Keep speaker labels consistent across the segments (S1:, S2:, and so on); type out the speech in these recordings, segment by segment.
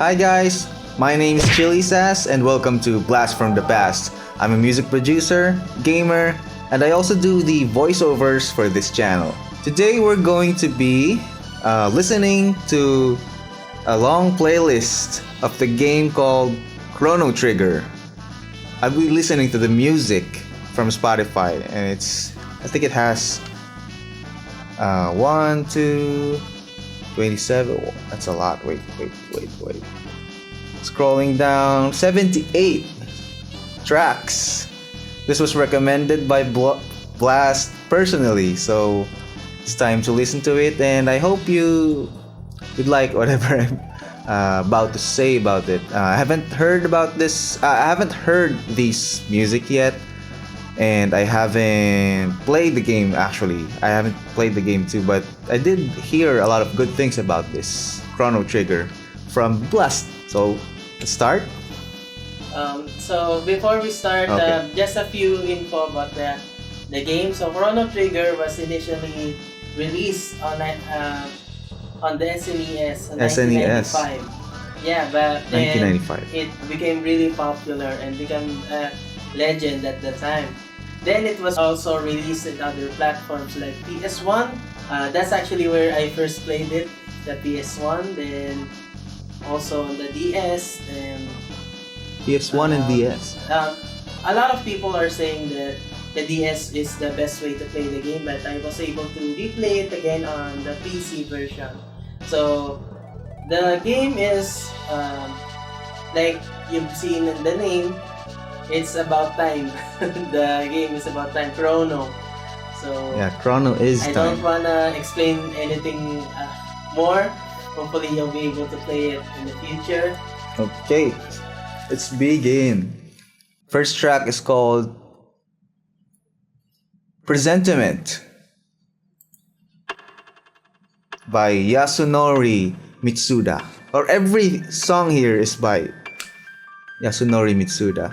S1: Hi guys, my name is Chilisass and welcome to Blast from the Past. I'm a music producer, gamer, and I also do the voiceovers for this channel. Today we're going to be listening to a long playlist of the game called Chrono Trigger. I'll be listening to the music from Spotify, and I think it has 1, 2, 27. That's a lot. Wait. Scrolling down, 78 tracks. This was recommended by Blast personally, so it's time to listen to it, and I hope you would like whatever I'm about to say about it. I haven't heard about this. I haven't heard this music yet, and I haven't played the game actually. I haven't played the game too, but I did hear a lot of good things about this Chrono Trigger from Blast. So let's start.
S2: So before we start, just a few info about the game. So Chrono Trigger was initially released on the SNES in 1995. Yeah, but then
S1: 1995.
S2: it became really popular and became a legend at the time. Then it was also released in other platforms like PS1. That's actually where I first played it, the PS1. Then also on the DS and
S1: PS1 and DS.
S2: A lot of people are saying that the DS is the best way to play the game, but I was able to replay it again on the PC version. So the game is like you've seen in the name, it's about time. The game is about time, Chrono. So
S1: yeah, Chrono is
S2: I
S1: time.
S2: don't wanna explain anything more. Hopefully you'll be able to play it in the future.
S1: Okay, let's begin. First track is called Presentiment by Yasunori Mitsuda. Or every song here is by Yasunori Mitsuda.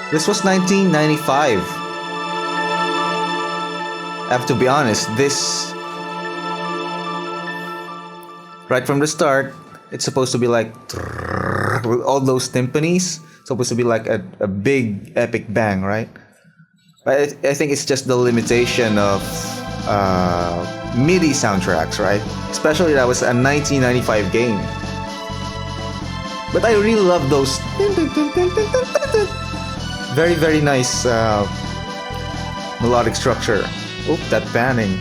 S1: This was 1995. I have to be honest, this right from the start, it's supposed to be like with all those timpanis. It's supposed to be like a big epic bang, right? But I think it's just the limitation of MIDI soundtracks, right? Especially that was a 1995 game. But I really love those very, very nice melodic structure. Oop, that panning.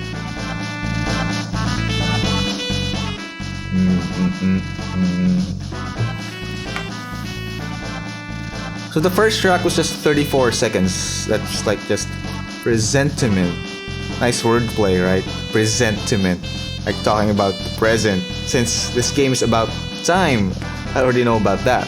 S1: So the first track was just 34 seconds. That's like just presentiment. Nice wordplay, right? Presentiment. Like talking about the present. Since this game is about time, I already know about that.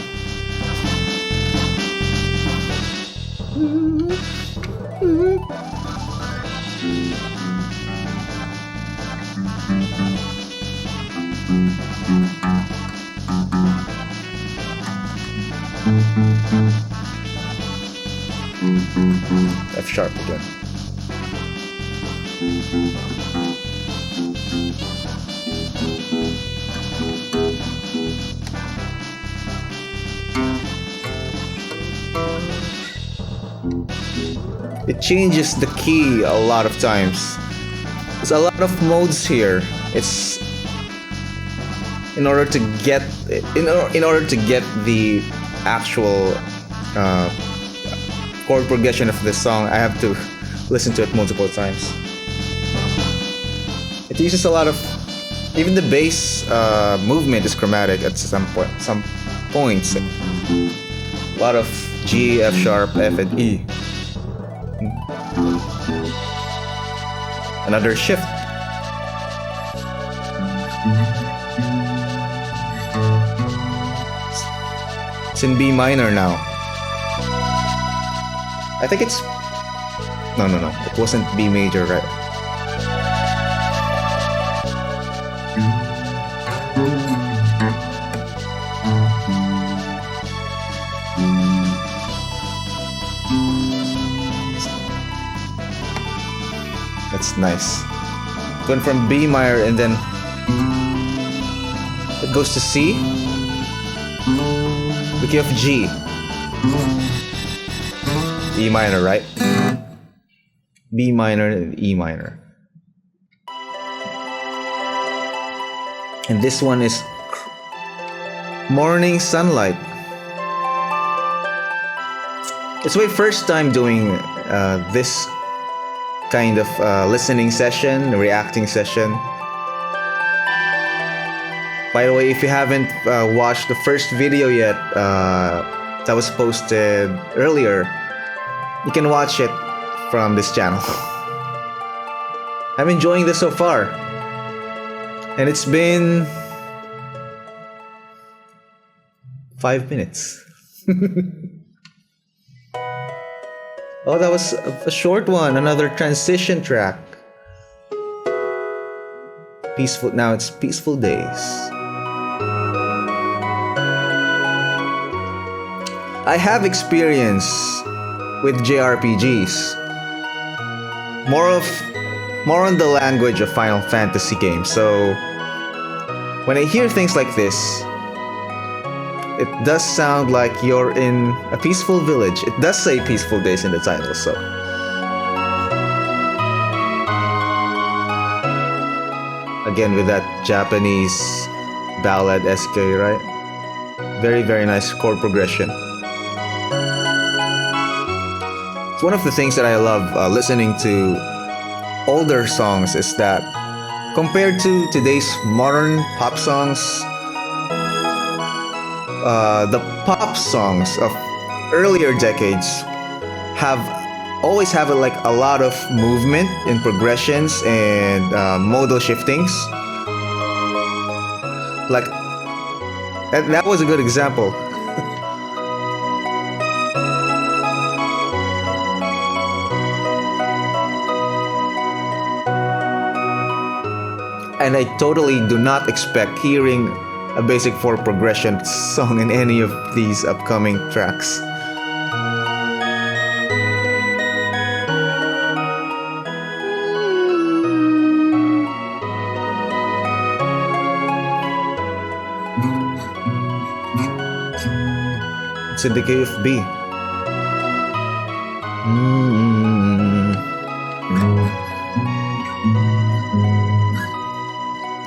S1: F sharp again. It changes the key a lot of times. There's a lot of modes here. It's in order to get the actual chord progression of this song, I have to listen to it multiple times. It uses a lot of, even the bass movement is chromatic at some points. A lot of G, F sharp, F, and E. Another shift. It's in B minor now. I think it's... No. It wasn't B major, right? That's nice. Going from B minor and then it goes to C. The key of G. E minor, right? B minor and E minor. And this one is Morning Sunlight. It's my first time doing this kind of listening session, reacting session. By the way, if you haven't watched the first video yet that was posted earlier, you can watch it from this channel. I'm enjoying this so far. And it's been 5 minutes. Oh, that was a short one. Another transition track. Peaceful. Now it's Peaceful Days. I have experience with JRPGs. More on the language of Final Fantasy games. So when I hear things like this, it does sound like you're in a peaceful village. It does say Peaceful Days in the title, so. Again, with that Japanese ballad-esque, right? Very, very nice chord progression. It's one of the things that I love listening to older songs is that compared to today's modern pop songs, the pop songs of earlier decades always have like a lot of movement in progressions and modal shiftings. Like that was a good example. And I totally do not expect hearing a basic 4 progression song in any of these upcoming tracks. It's in the key of B.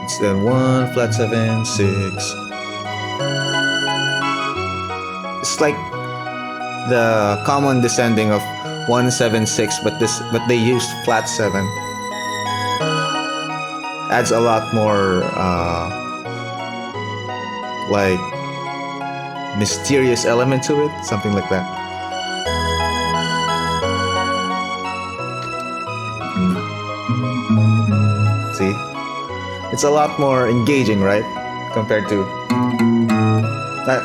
S1: It's the 1 flat 7 6. It's like the common descending of 1 7 6, but they used flat 7. Adds a lot more like mysterious element to it, something like that. See? It's a lot more engaging, right? Compared to that.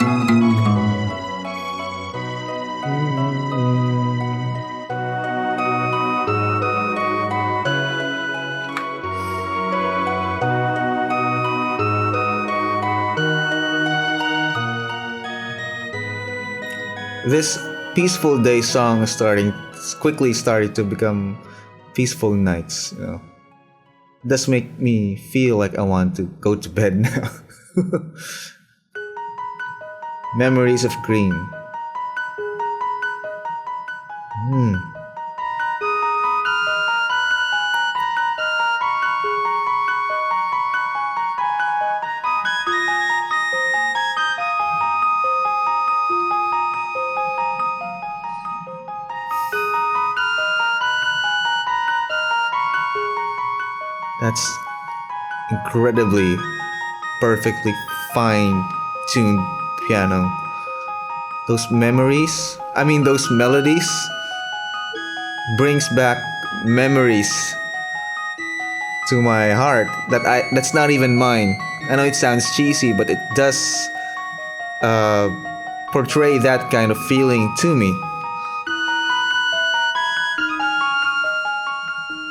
S1: This Peaceful Day song quickly started to become Peaceful Nights, you know. It does make me feel like I want to go to bed now. Memories of Green. That's incredibly, perfectly fine-tuned piano. Those melodies brings back memories to my heart that's not even mine. I know it sounds cheesy, but it does portray that kind of feeling to me.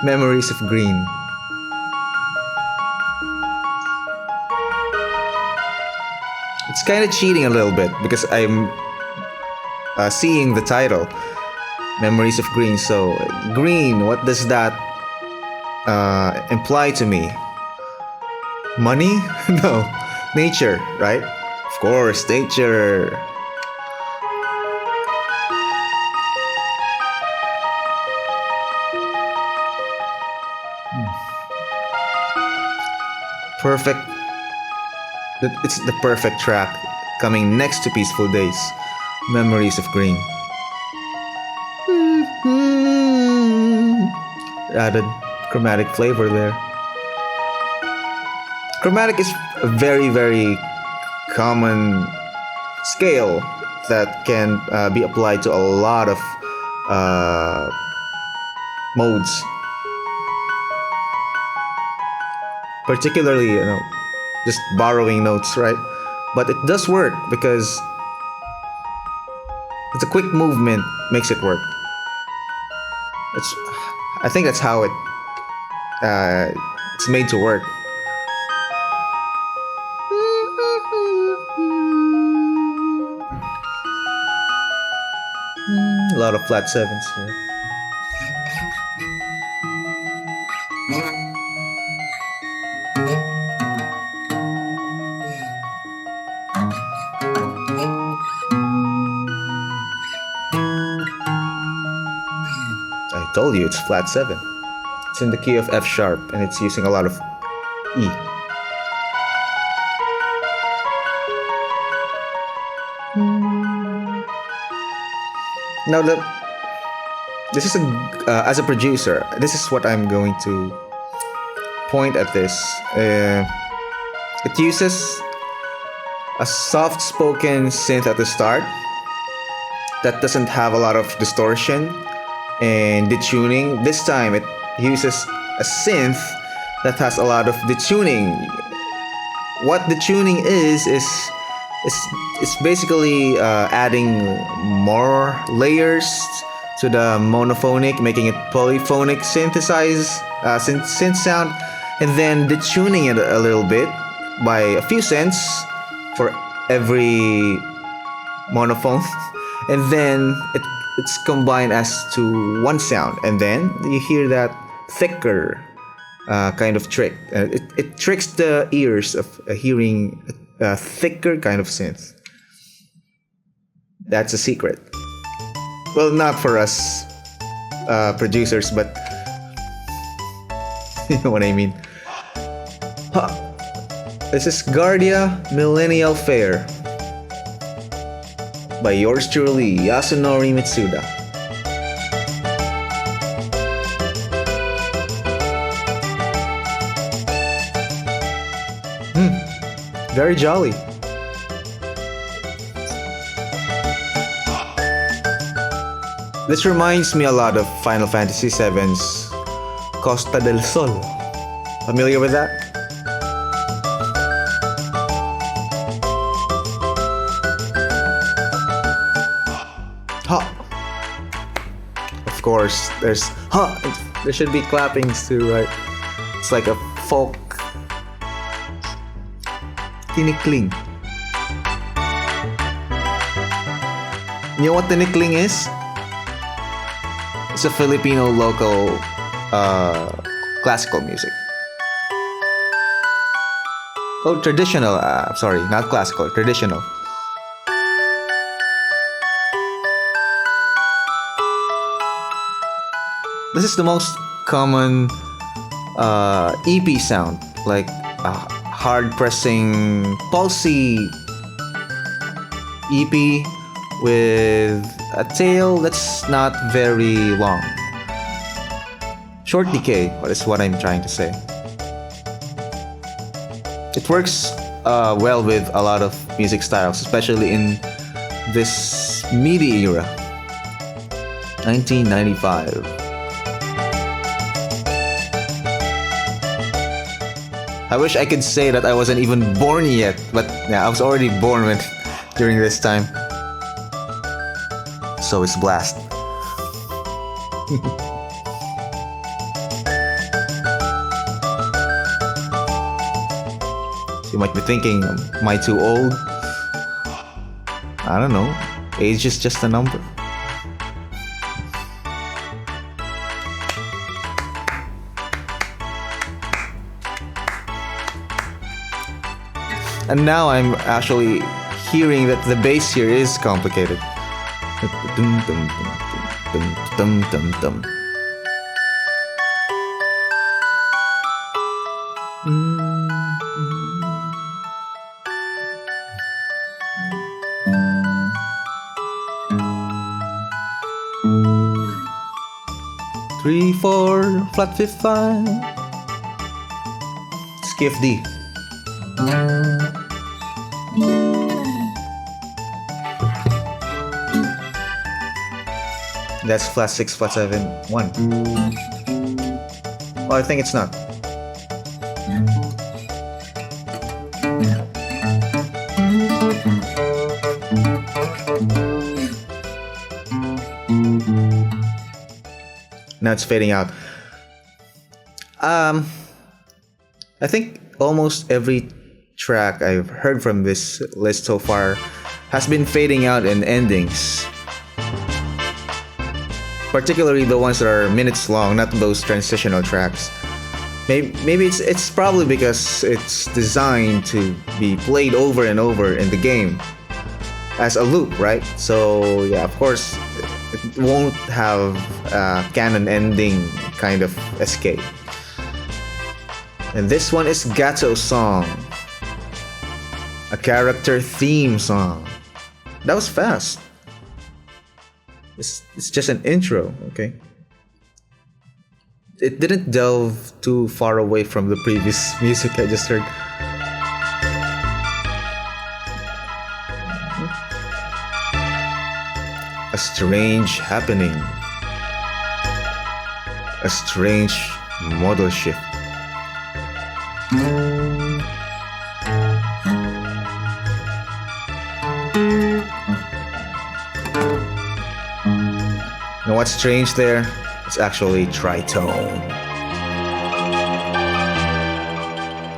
S1: Memories of Green. It's kind of cheating a little bit because I'm seeing the title, Memories of Green. So green, what does that imply to me? Money? No. Nature, right? Of course, nature. Perfect. It's the perfect track coming next to Peaceful Days. Memories of Green. Added chromatic flavor there. Chromatic is a very, very common scale that can be applied to a lot of modes. Particularly, just borrowing notes, right? But it does work because it's a quick movement makes it work. I think that's how it's made to work. A lot of flat sevens here. I told you it's flat 7. It's in the key of F sharp and it's using a lot of E. Now this is as a producer, this is what I'm going to point at this. It uses a soft-spoken synth at the start that doesn't have a lot of distortion and detuning. This time it uses a synth that has a lot of detuning. What detuning is basically adding more layers to the monophonic, making it polyphonic synth sound, and then detuning it a little bit by a few cents for every monophone, and then it's combined as to one sound, and then you hear that thicker kind of trick. It tricks the ears of hearing a thicker kind of synth. That's a secret. Well, not for us producers, but you know what I mean. This is Guardia Millennial Fair by yours truly, Yasunori Mitsuda. Very jolly. This reminds me a lot of Final Fantasy VII's Costa del Sol. Familiar with that? Of course, there should be clappings too, right? It's like a folk tinikling. You know what tinikling is? It's a Filipino local classical music. Oh, traditional. Sorry, not classical, traditional. This is the most common EP sound, like hard pressing pulsy EP with a tail that's not very long. Short decay, is what I'm trying to say. It works well with a lot of music styles, especially in this MIDI era. 1995. I wish I could say that I wasn't even born yet, but yeah, I was already born during this time. So it's blast. You might be thinking, am I too old? I don't know. Age is just a number. And now I'm actually hearing that the bass here is complicated. Dum, dum, dum, dum, dum, dum, dum. 3, 4, flat 5, 5. Skiff D. That's flat 6, flat 7, 1. Oh, I think it's not. Now it's fading out. I think almost every track I've heard from this list so far has been fading out in endings. Particularly the ones that are minutes long, not those transitional tracks. Maybe it's probably because it's designed to be played over and over in the game as a loop, right? So yeah, of course, it won't have a canon ending kind of escape. And this one is Gato's song, a character theme song. That was fast. It's just an intro, okay? It didn't delve too far away from the previous music I just heard. A strange happening. A strange model shift. You know what's strange there? It's actually tritone.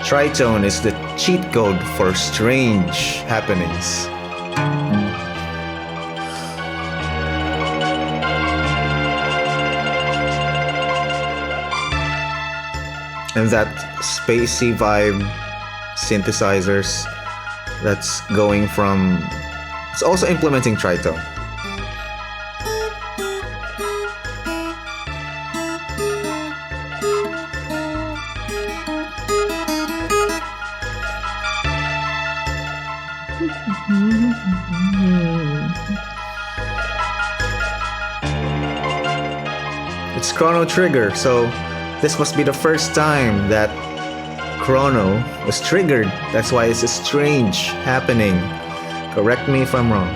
S1: Tritone is the cheat code for strange happenings. And that spacey vibe synthesizers that's going from... It's also implementing tritone. It's Chrono Trigger, so this must be the first time that Chrono was triggered. That's why it's a strange happening. Correct me if I'm wrong.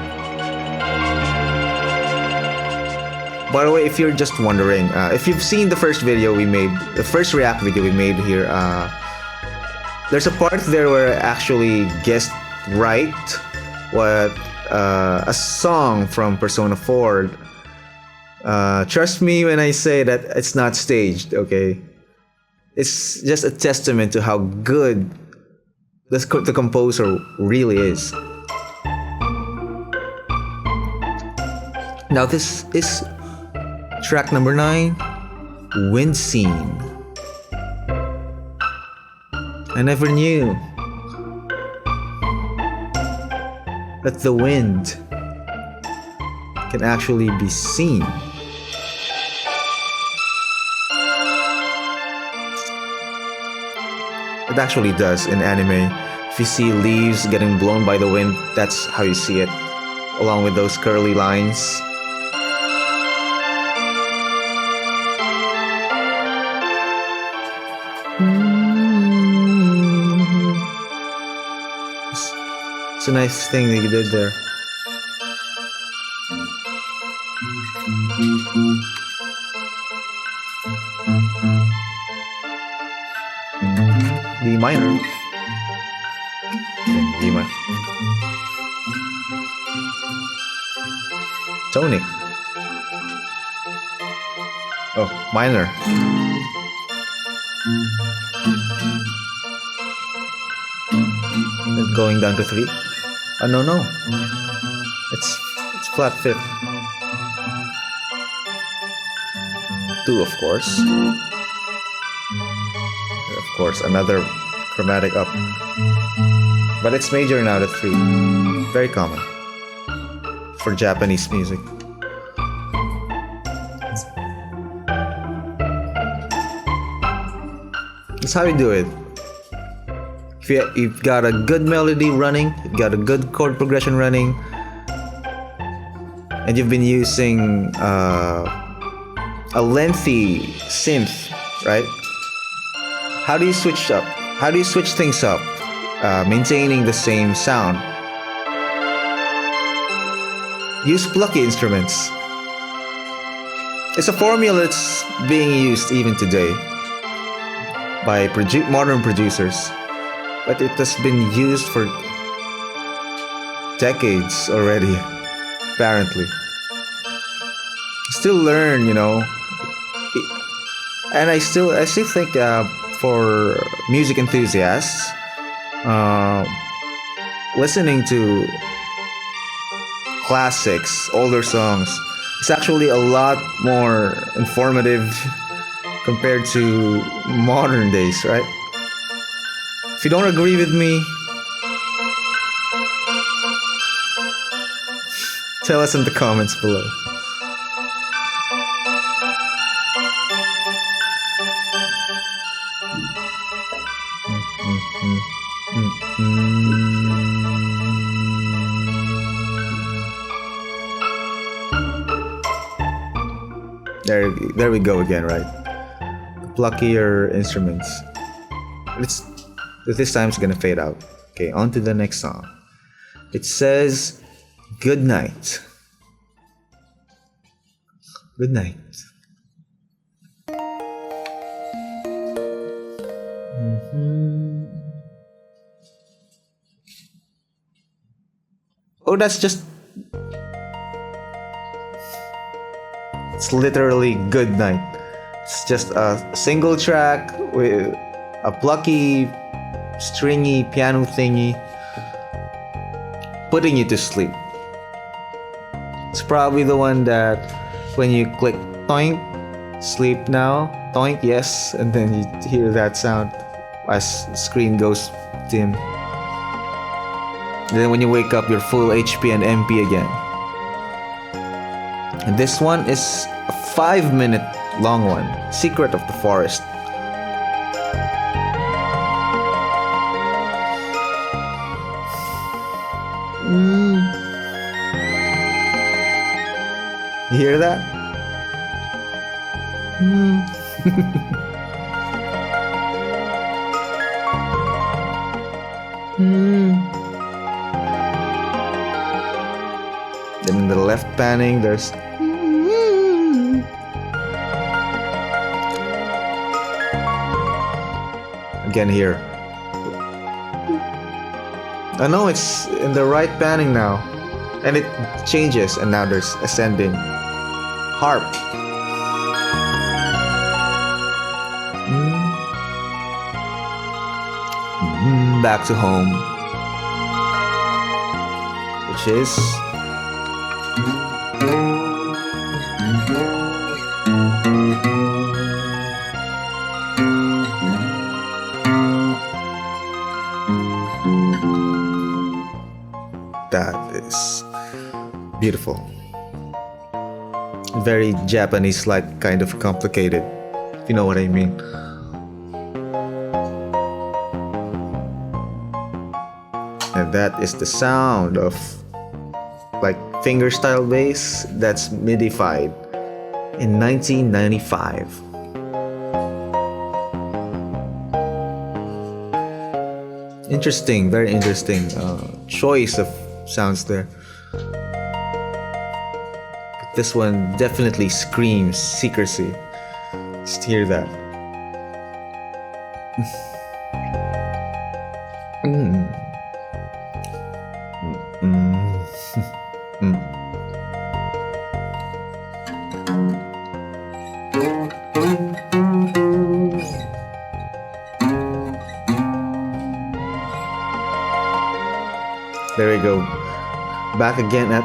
S1: By the way, if you're just wondering, if you've seen the first video we made, the first React video we made here, there's a part there where I actually guessed right what a song from Persona 4. Trust me when I say that it's not staged, okay? It's just a testament to how good the composer really is. Now this is track number 9, Wind Scene. I never knew that the wind can actually be seen. It actually does in anime. If you see leaves getting blown by the wind, that's how you see it, along with those curly lines. It's a nice thing that you did there. D minor. D minor. Tonic. Oh, minor. And going down to 3. Oh, no. It's flat 5th. 2, of course. Of course, another chromatic up. But it's major now, the 3. Very common for Japanese music. That's how you do it. If you've got a good melody running, you've got a good chord progression running, and you've been using a lengthy synth, right? How do you switch up? How do you switch things up, maintaining the same sound? Use plucky instruments. It's a formula that's being used even today by modern producers, but it has been used for decades already, apparently. Still learn, and I still think for music enthusiasts, listening to classics, older songs, is actually a lot more informative compared to modern days, right? If you don't agree with me, tell us in the comments below. There we go again, right? Pluckier instruments. This time it's gonna fade out. Okay, on to the next song. It says, "Good night." Good night. Oh, that's just... It's literally good night. It's just a single track with a plucky, stringy piano thingy putting you to sleep. It's probably the one that when you click toink, sleep now, toink, yes, and then you hear that sound as the screen goes dim. And then when you wake up, you're full HP and MP again. And this one is a 5-minute long one, Secret of the Forest. You hear that? Then in the left panning, there's again here. I know it's in the right panning now, and it changes, and now there's ascending harp. Back to home, which is that is beautiful. Very Japanese-like, kind of complicated, if you know what I mean. And that is the sound of like fingerstyle bass that's midified in 1995. Interesting, very interesting choice of sounds there. But this one definitely screams secrecy. Just hear that. There we go. Back again at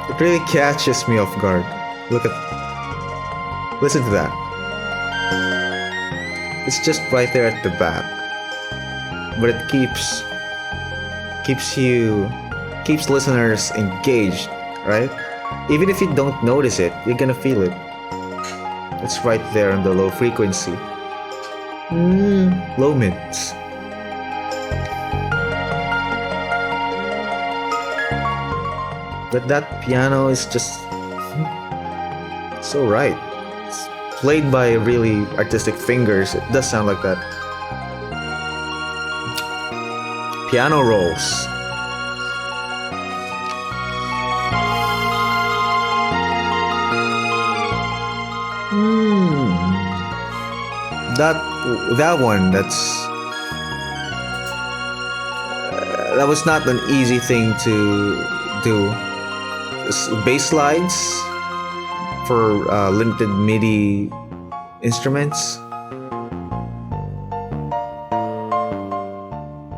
S1: It really catches me off guard. Look at Listen to that. It's just right there at the back, but it keeps listeners engaged, right? Even if you don't notice it, you're gonna feel it. It's right there on the low frequency. Low mids. But that piano is just so right. It's played by really artistic fingers. It does sound like that. Piano rolls. That one, that was not an easy thing to do. Bass slides for limited MIDI instruments.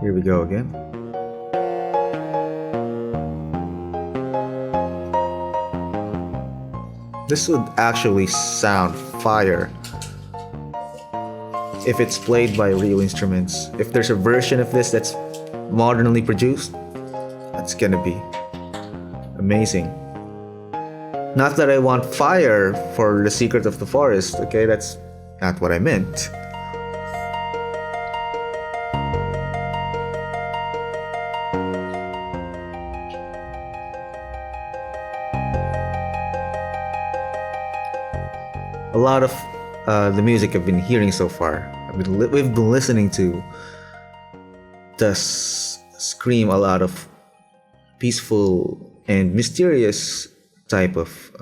S1: Here we go again. This would actually sound fire if it's played by real instruments. If there's a version of this that's modernly produced, that's gonna be amazing. Not that I want fire for The Secret of the Forest, okay? That's not what I meant. A lot of the music I've been hearing so far, we've been listening to, does scream a lot of peaceful and mysterious type of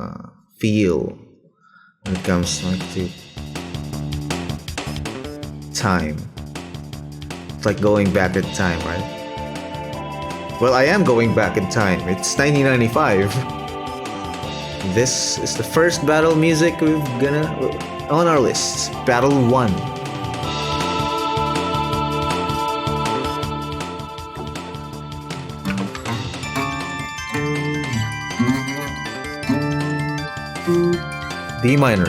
S1: feel when it comes to time. It's like going back in time, right? Well, I am going back in time. It's 1995. This is the first battle music we're gonna on our list. Battle 1. D minor.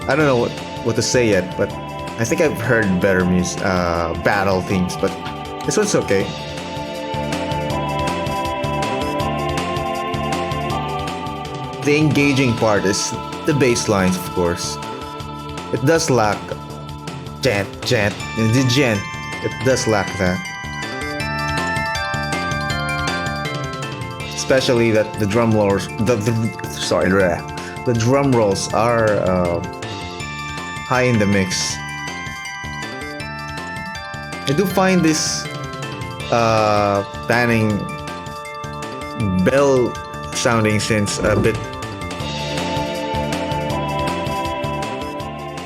S1: I don't know what to say yet, but I think I've heard better battle themes, but this one's okay. The engaging part is the bass lines, of course. It does lack gent. It does lack that. Especially that the drum rolls, the drum rolls are high in the mix. I do find this panning bell sounding synths a bit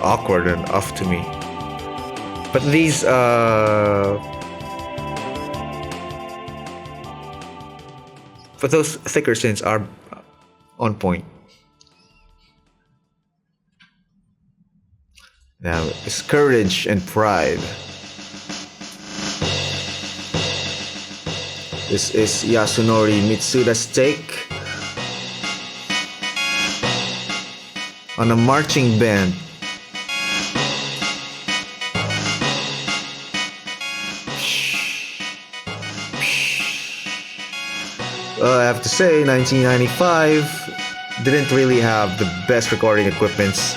S1: awkward and off to me. But these but those thicker synths are on point. Now it's Courage and Pride. This is Yasunori Mitsuda's take on a marching band. I have to say, 1995 didn't really have the best recording equipments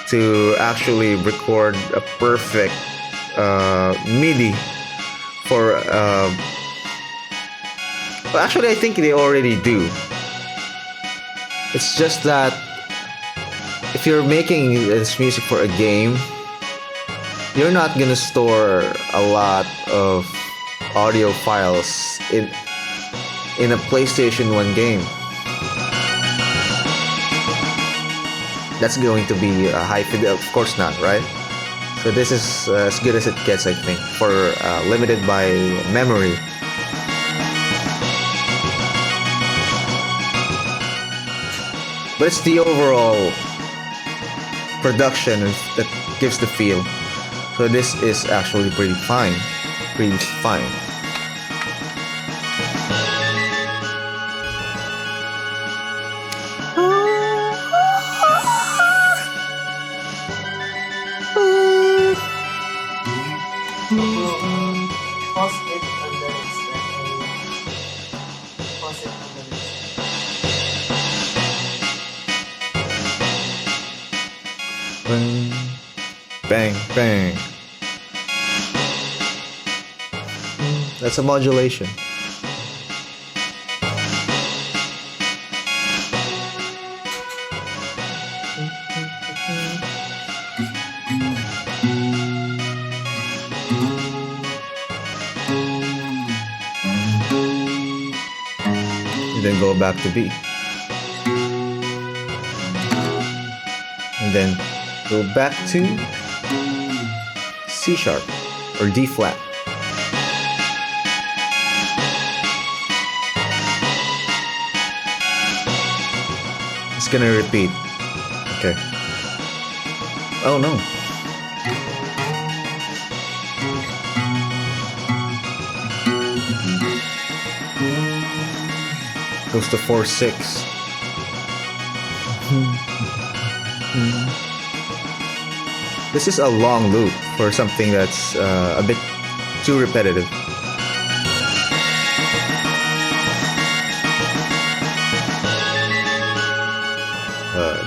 S1: to actually record a perfect MIDI for well, actually I think they already do. It's just that if you're making this music for a game, you're not gonna store a lot of audio files in a PlayStation 1 game. That's going to be a high fidelity, of course not, right? So this is as good as it gets, I think, for limited by memory. but it's the overall production that gives the feel. So this is actually pretty fine. Pretty fine.
S2: Pause it on the next track. Pause it on the next track.
S1: Bang, bang. That's a modulation. And then go back to B. And then go back to C sharp or D flat. It's gonna repeat. Okay. Oh no. Goes to 4-6. This is a long loop for something that's a bit too repetitive.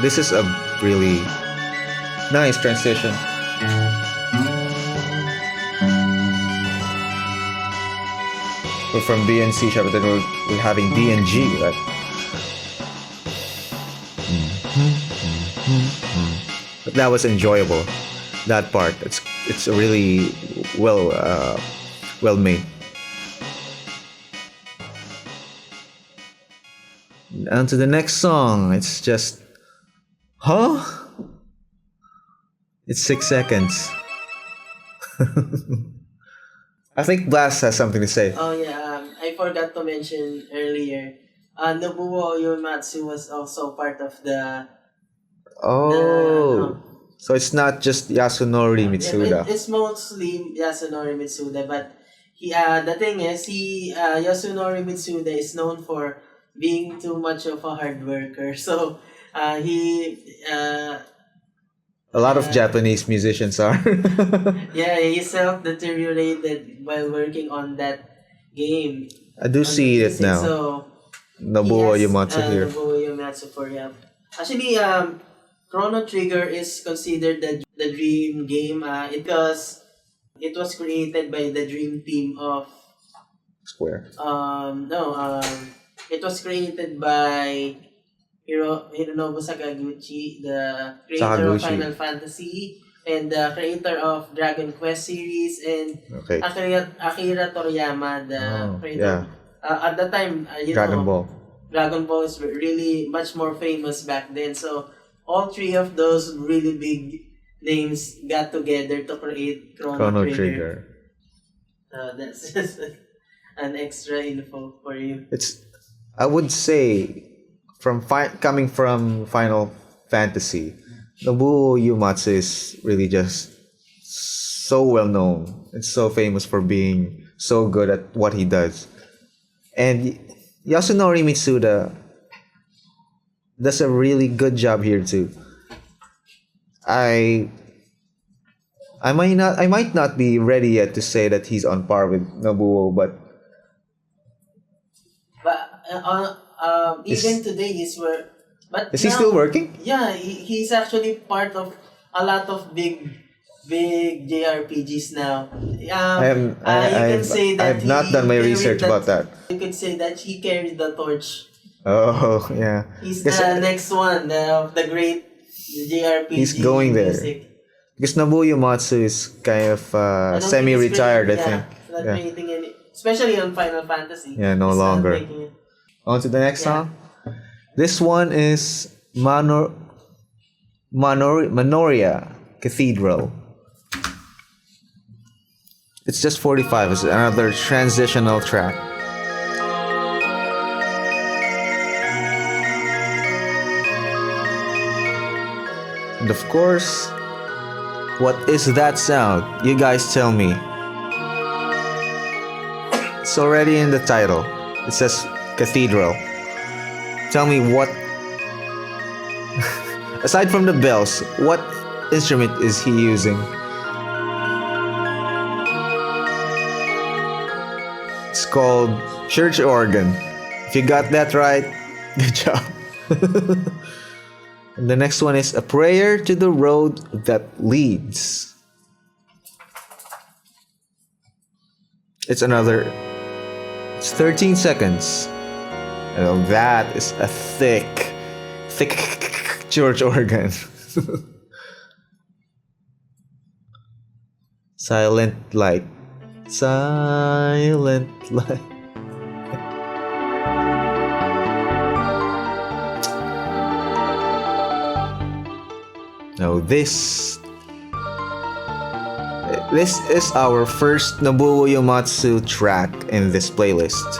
S1: This is a really nice transition. We're from B and C sharp, but then we're having D and G, right? But that was enjoyable. That part, it's really well made. On to the next song. It's just, huh? It's 6 seconds. I think Blast has something to say.
S2: Oh yeah, I forgot to mention earlier. Nobuo Uematsu was also part of the.
S1: So it's not just Yasunori Mitsuda.
S2: It's mostly Yasunori Mitsuda, but the thing is, Yasunori Mitsuda is known for being too much of a hard worker. So
S1: a lot of Japanese musicians are.
S2: Yeah, he self-deteriorated while working on that game.
S1: I do see it now.
S2: So
S1: Nobuo Uematsu here.
S2: Nobuo Uematsu for Actually, Chrono Trigger is considered the dream game because it was created by the dream team of
S1: Square.
S2: It was created by Hironobu Sakaguchi, the creator of Final Fantasy and the creator of Dragon Quest series, and Akira Toriyama, the creator. At the time,
S1: Dragon Ball.
S2: Dragon Ball is really much more famous back then. So all three of those really big names got together to create Chrono Trigger. That's just an extra info for you.
S1: I would say, coming from Final Fantasy, Nobuo Uematsu is really just so well known. It's so famous for being so good at what he does. And Yasunori Mitsuda does a really good job here too. I might not be ready yet to say that he's on par with Nobuo, but
S2: even today he's
S1: is he still working?
S2: Yeah, he's actually part of a lot of big JRPGs now. I
S1: have not done my research about that.
S2: You could say that he carried the torch.
S1: Oh yeah.
S2: He's the next one, the great JRPG.
S1: He's going there.
S2: Music.
S1: Because Nobuo Uematsu is kind of semi-retired, I think.
S2: Not creating any, especially on Final Fantasy.
S1: Yeah, no longer. On to the next song. This one is Manoria Cathedral. It's just 45. It's another transitional track. And of course, what is that sound? You guys tell me. It's already in the title. It says Cathedral. Tell me what... Aside from the bells, what instrument is he using? It's called church organ. If you got that right, good job. And the next one is a prayer to the road that leads. It's 13 seconds. And that is a thick church organ. Silent light. Silent light. Now this is our first Nobuo Uematsu track in this playlist.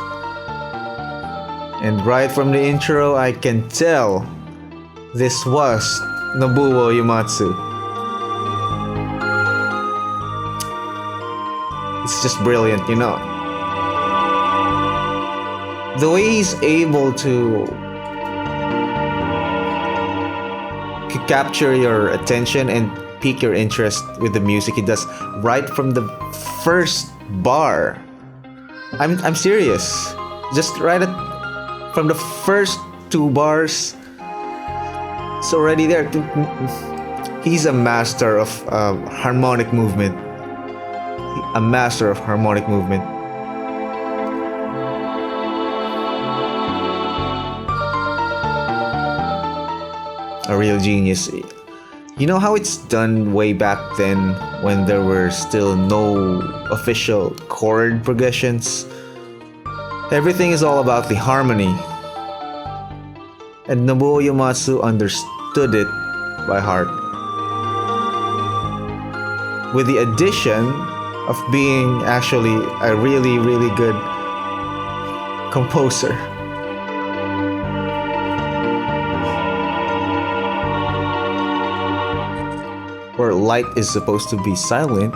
S1: And right from the intro, I can tell this was Nobuo Uematsu. It's just brilliant, you know. The way he's able to capture your attention and pique your interest with the music he does right from the first bar. I'm serious. Just from the first two bars, it's already there. He's a master of harmonic movement. A master of harmonic movement. A real genius. You know how it's done way back then when there were still no official chord progressions? Everything is all about the harmony. And Nobuo Uematsu understood it by heart. With the addition of being actually a really, really good composer. Where light is supposed to be silent,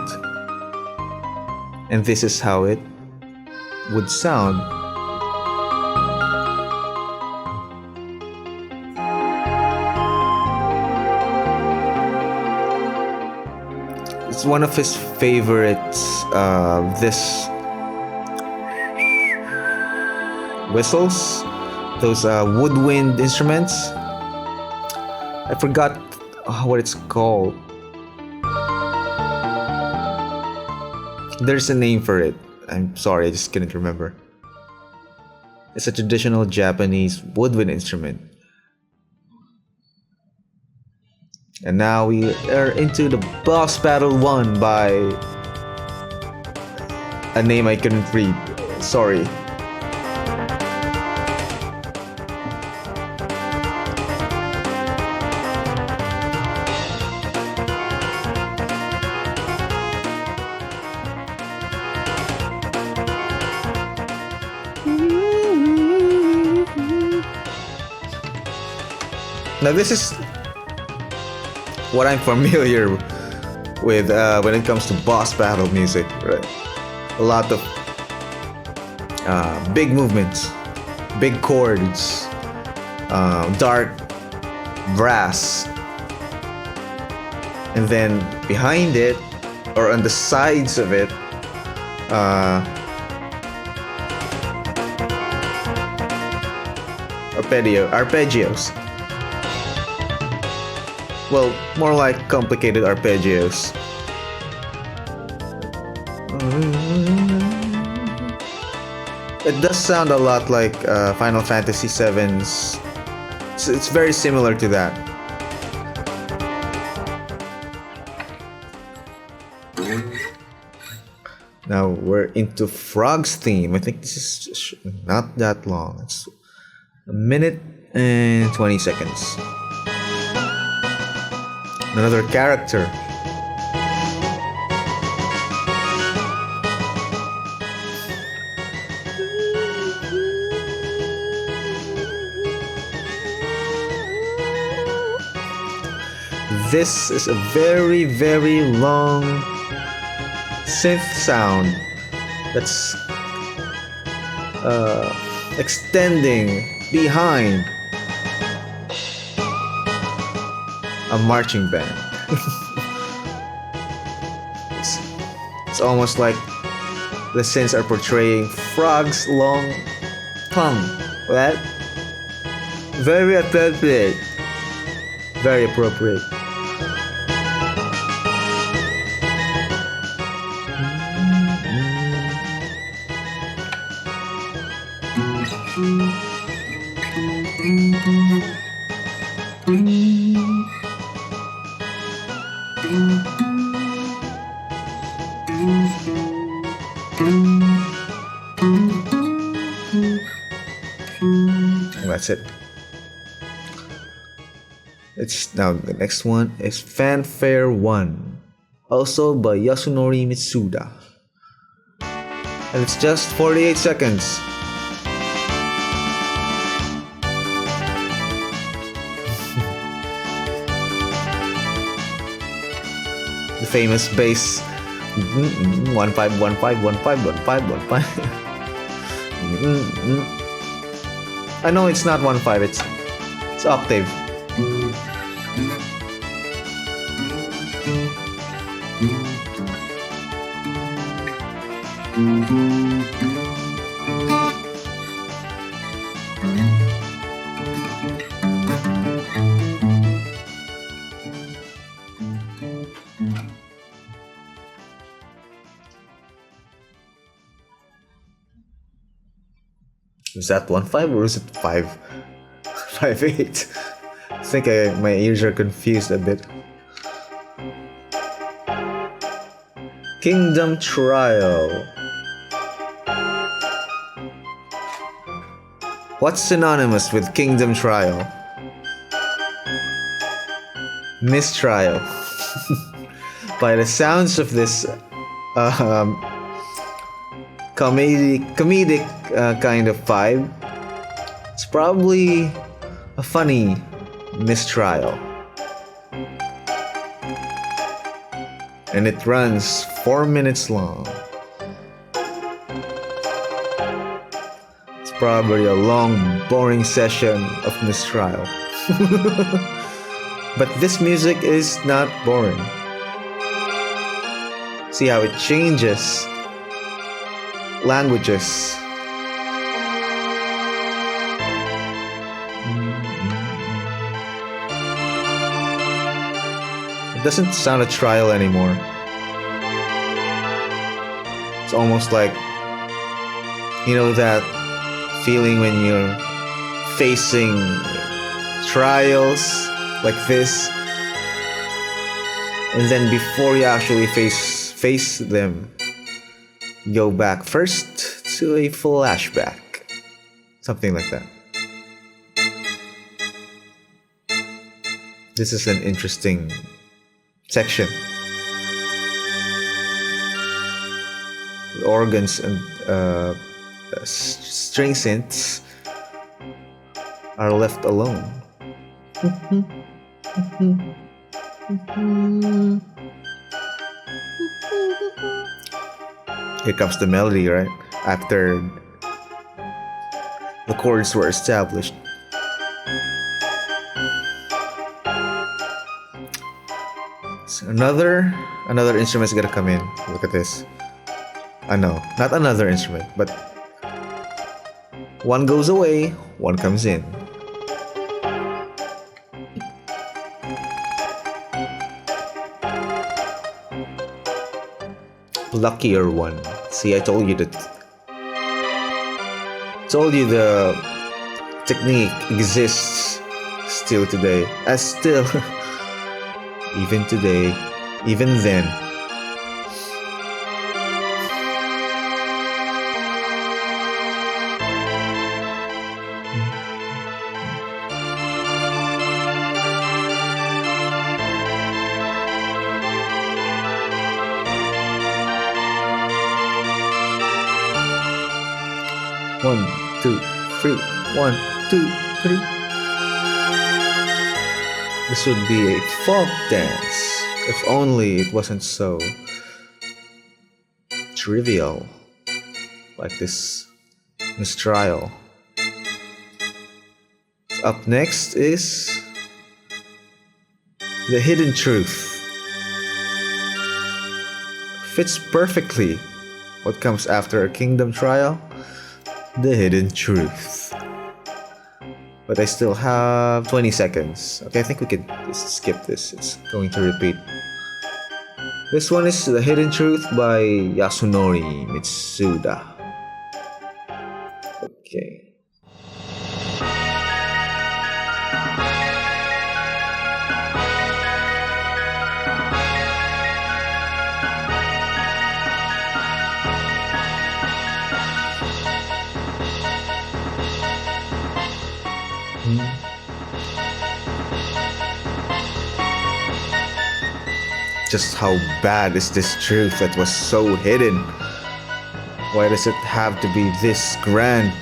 S1: and this is how it would sound. It's one of his favorites, this whistles, those woodwind instruments. I forgot what it's called. There's a name for it. I'm sorry, I just couldn't remember. It's a traditional Japanese woodwind instrument. And now we are into the boss battle 1 by a name I couldn't read. Sorry. Now this is what I'm familiar with when it comes to boss battle music, right? A lot of big movements, big chords, dark brass, and then behind it, or on the sides of it, arpeggios. Well, more like complicated arpeggios. It does sound a lot like Final Fantasy VII's. It's very similar to that. Now we're into Frog's theme. I think this is not that long. It's a minute and 20 seconds. Another character. this is a very, very long synth sound that's extending behind a marching band. It's almost like the synths are portraying frogs' long tongue. Well, very appropriate. Very appropriate. That's it. It's now the next one is Fanfare 1, also by Yasunori Mitsuda. And it's just 48 seconds. The famous bass 1515151515. I know it's not 1/5, it's octave. Is that 1/5 or is it 5/8? I think my ears are confused a bit. Kingdom Trial. What's synonymous with Kingdom Trial? Mistrial. By the sounds of this comedic kind of vibe, it's probably a funny mistrial. And it runs 4 minutes long. It's probably a long, boring session of mistrial. But this music is not boring. See how it changes languages. It doesn't sound a trial anymore. It's almost like, you know, that feeling when you're facing trials like this, and then before you actually face them, go back first to a flashback. Something like that. This is an interesting section. The organs and string synths are left alone. Here comes the melody, right? After the chords were established. So another instrument's gonna come in. Look at this. No, not another instrument, but one goes away, one comes in. Luckier one. See, I told you that. Told you the technique exists still today. Still, even today, even then. One, two, three. 1, 2, 3. This would be a folk dance, if only it wasn't so trivial, like this mistrial. Up next is The Hidden Truth. Fits perfectly what comes after a kingdom trial, The Hidden Truth. But I still have 20 seconds. Okay, I think we could just skip this. It's going to repeat. This one is The Hidden Truth by Yasunori Mitsuda. Okay. Just how bad is this truth that was so hidden? Why does it have to be this grand?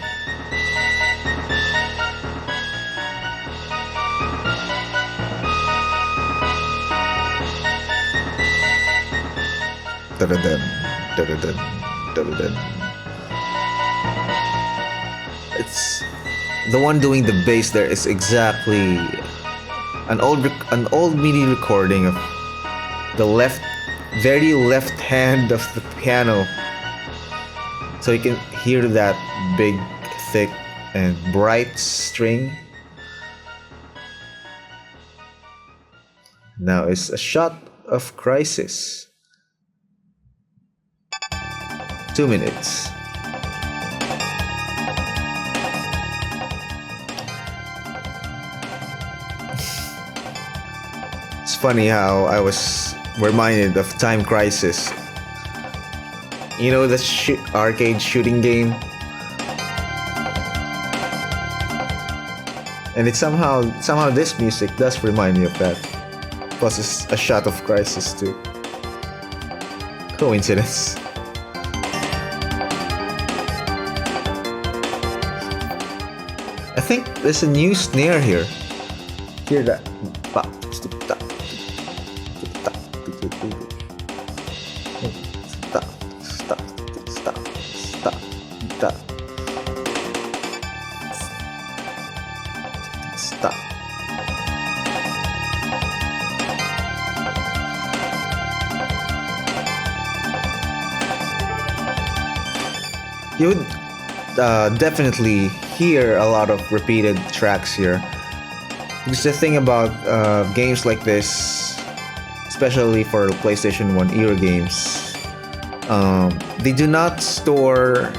S1: Da-da-dun, da-da-dun, da-da-dun. It's the one doing the bass there is exactly an old MIDI recording of the very left hand of the piano, so you can hear that big, thick, and bright string. Now it's a shot of crisis. 2 minutes. It's funny how I was reminded of Time Crisis. You know the arcade shooting game? And it somehow this music does remind me of that. Plus it's a shot of crisis too. Coincidence. I think there's a new snare here. Hear that? Stop. You would definitely hear a lot of repeated tracks here. Because the thing about games like this, especially for PlayStation 1 era games, they do not store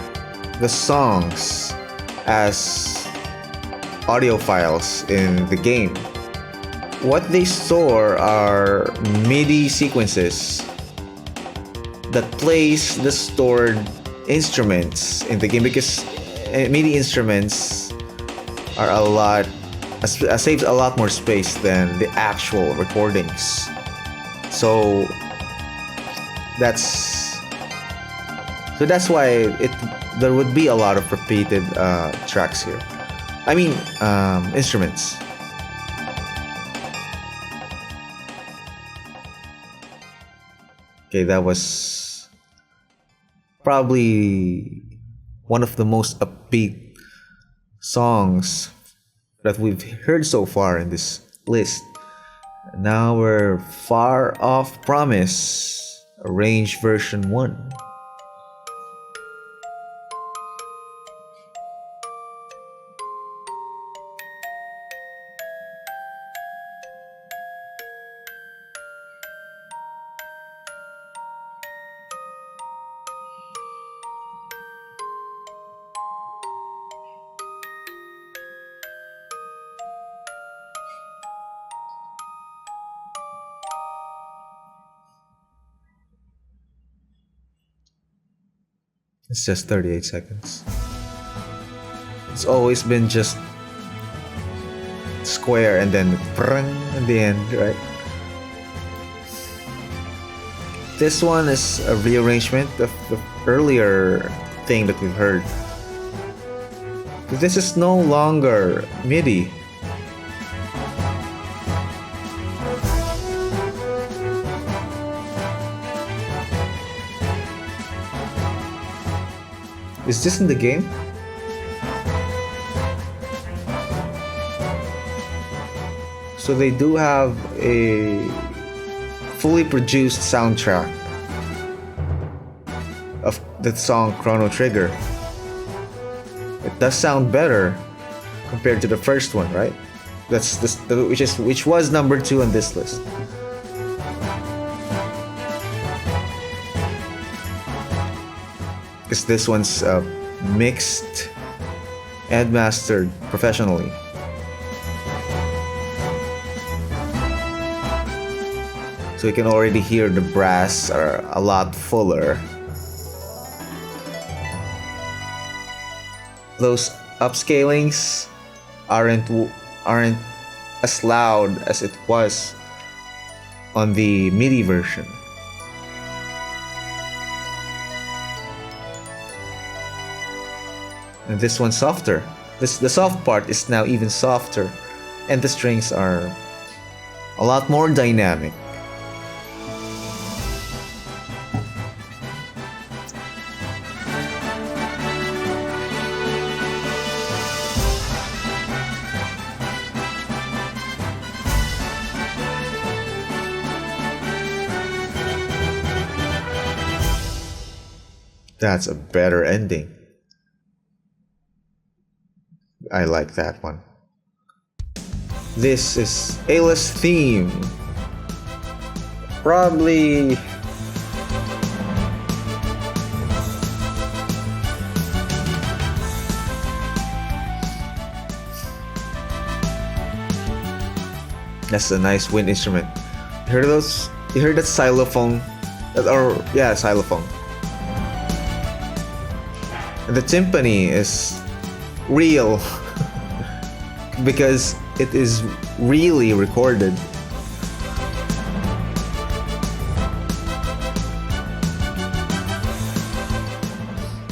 S1: the songs as audio files in the game. What they store are MIDI sequences that plays the stored instruments in the game, because MIDI instruments are saves a lot more space than the actual recordings. So that's why there would be a lot of repeated tracks here. I mean, instruments. Okay, that was probably one of the most upbeat songs that we've heard so far in this list. Now we're Far Off Promise, arranged version 1. It's just 38 seconds. It's always been just square and then prang at the end, right? This one is a rearrangement of the earlier thing that we've heard. But this is no longer MIDI. Is this in the game? So they do have a fully produced soundtrack of the song Chrono Trigger. It does sound better compared to the first one, right? That's this, which was number 2 on this list. Because this one's mixed and mastered professionally. So you can already hear the brass are a lot fuller. Those upscalings aren't as loud as it was on the MIDI version. And this one's softer. The soft part is now even softer, and the strings are a lot more dynamic. That's a better ending. I like that one. This is Ayla's theme. Probably that's a nice wind instrument. You heard those? You heard that xylophone? Xylophone. The timpani is real because it is really recorded.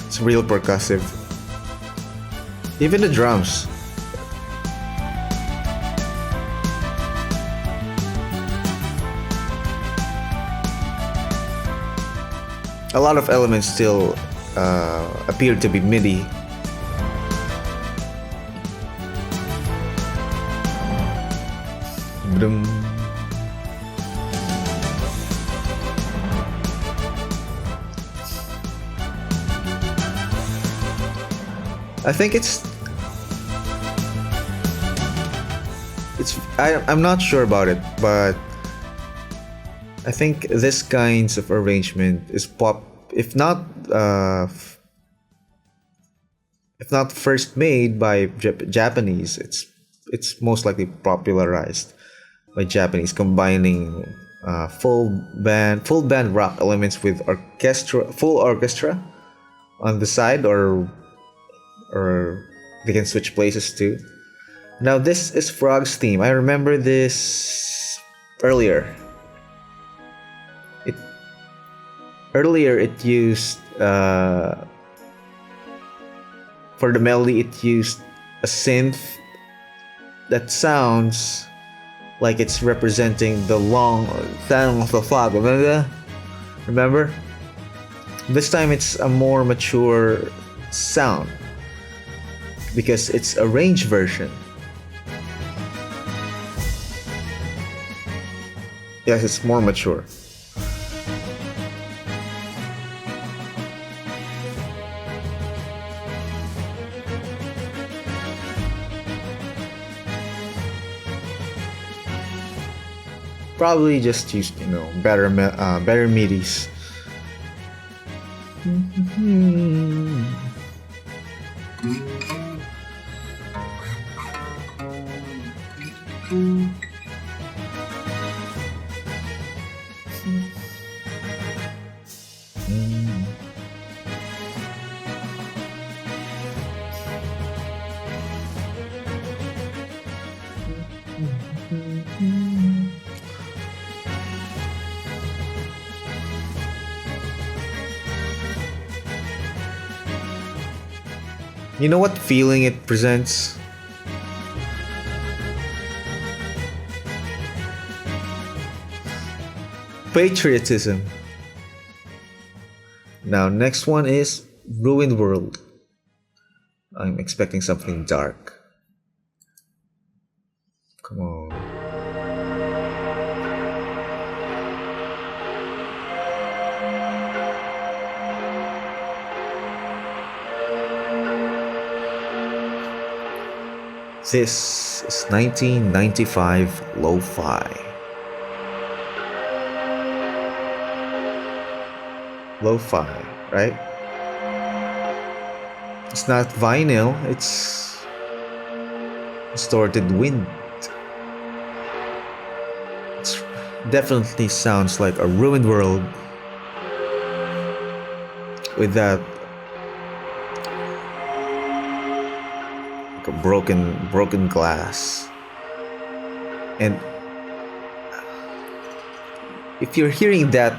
S1: It's real percussive. Even the drums. A lot of elements still appear to be MIDI. I think I'm not sure about it, but I think this kinds of arrangement is if not first made by Japanese, it's most likely popularized by Japanese, combining full band rock elements with full orchestra on the side, or they can switch places too. Now this is Frog's theme. I remember this earlier. It used for the melody, it used a synth that sounds like it's representing the long sound of the fog. Remember? This time it's a more mature sound because it's a range version. Yes, it's more mature. Probably just used, better MIDIs. You know what feeling it presents? Patriotism. Now, next one is Ruined World. I'm expecting something dark. Come on. This is 1995 lo-fi. Lo-fi, right? It's not vinyl, it's distorted wind. It definitely sounds like a ruined world with that like a broken glass. And if you're hearing that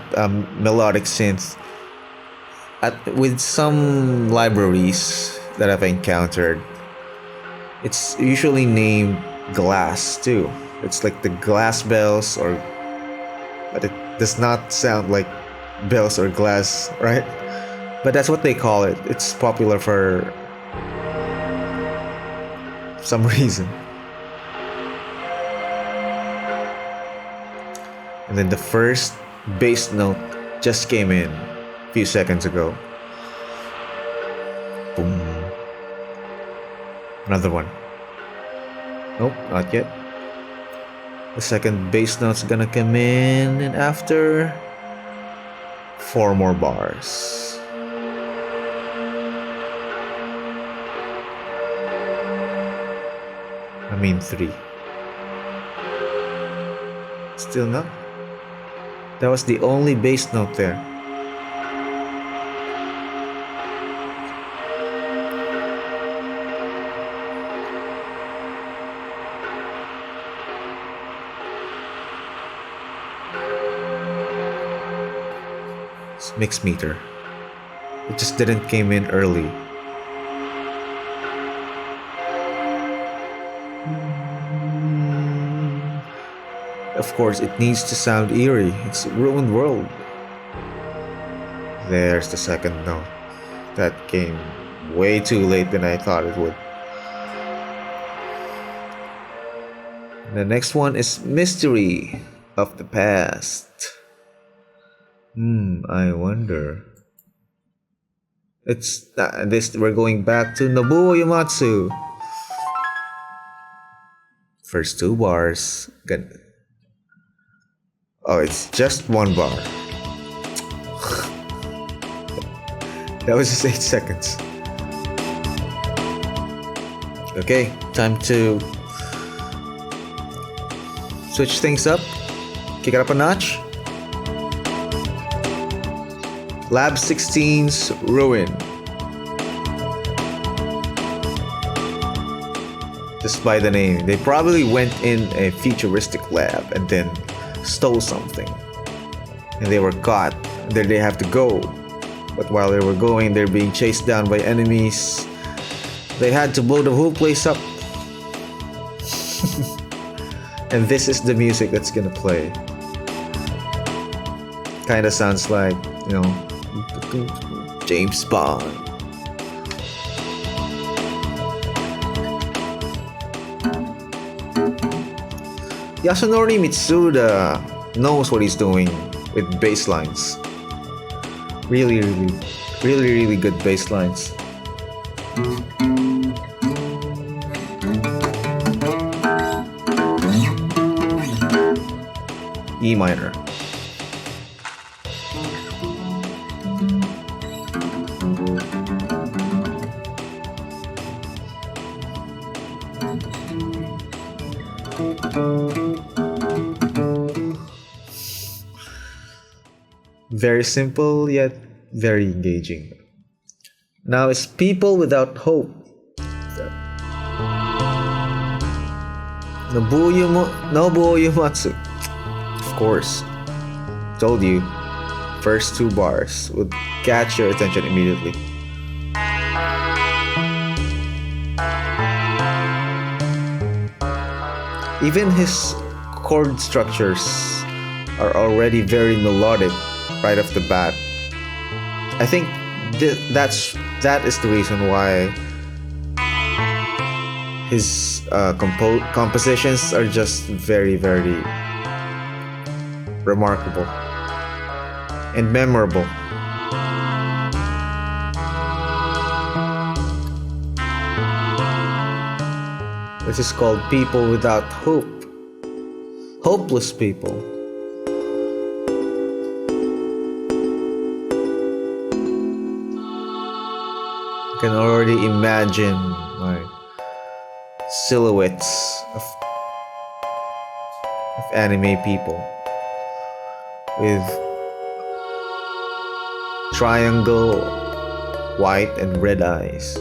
S1: melodic synth with some libraries that I've encountered, it's usually named glass too. It's like the glass bells, but it does not sound like bells or glass, right? But that's what they call it. It's popular for some reason. And then the first bass note just came in a few seconds ago. Boom. Another one. Nope, not yet. The second bass note's gonna come in, and after 4 more bars. I mean 3. Still not. That was the only bass note there. It's mix meter. It just didn't came in early. Of course, it needs to sound eerie. It's a ruined world. There's the second note. That came way too late than I thought it would. The next one is Mystery of the Past. I wonder. It's this. We're going back to Nobuo Uematsu. First 2 bars. Oh, it's just 1 bar. That was just 8 seconds. Okay, time to switch things up. Kick it up a notch. Lab 16's Ruin. Just by the name, they probably went in a futuristic lab and then stole something, and they were caught. There they have to go, but while they were going, they're being chased down by enemies. They had to blow the whole place up. And this is the music that's gonna play. Kinda sounds like, James Bond. Yasunori Mitsuda knows what he's doing with bass lines. Really good bass lines. E minor. Very simple yet very engaging. Now it's People Without Hope. Nobuo Uematsu. Of course. Told you. First 2 bars would catch your attention immediately. Even his chord structures are already very melodic right off the bat. I think that is the reason why His compositions are just very, very remarkable and memorable. This is called People Without Hope. Hopeless people. I can already imagine like silhouettes of anime people with triangle white and red eyes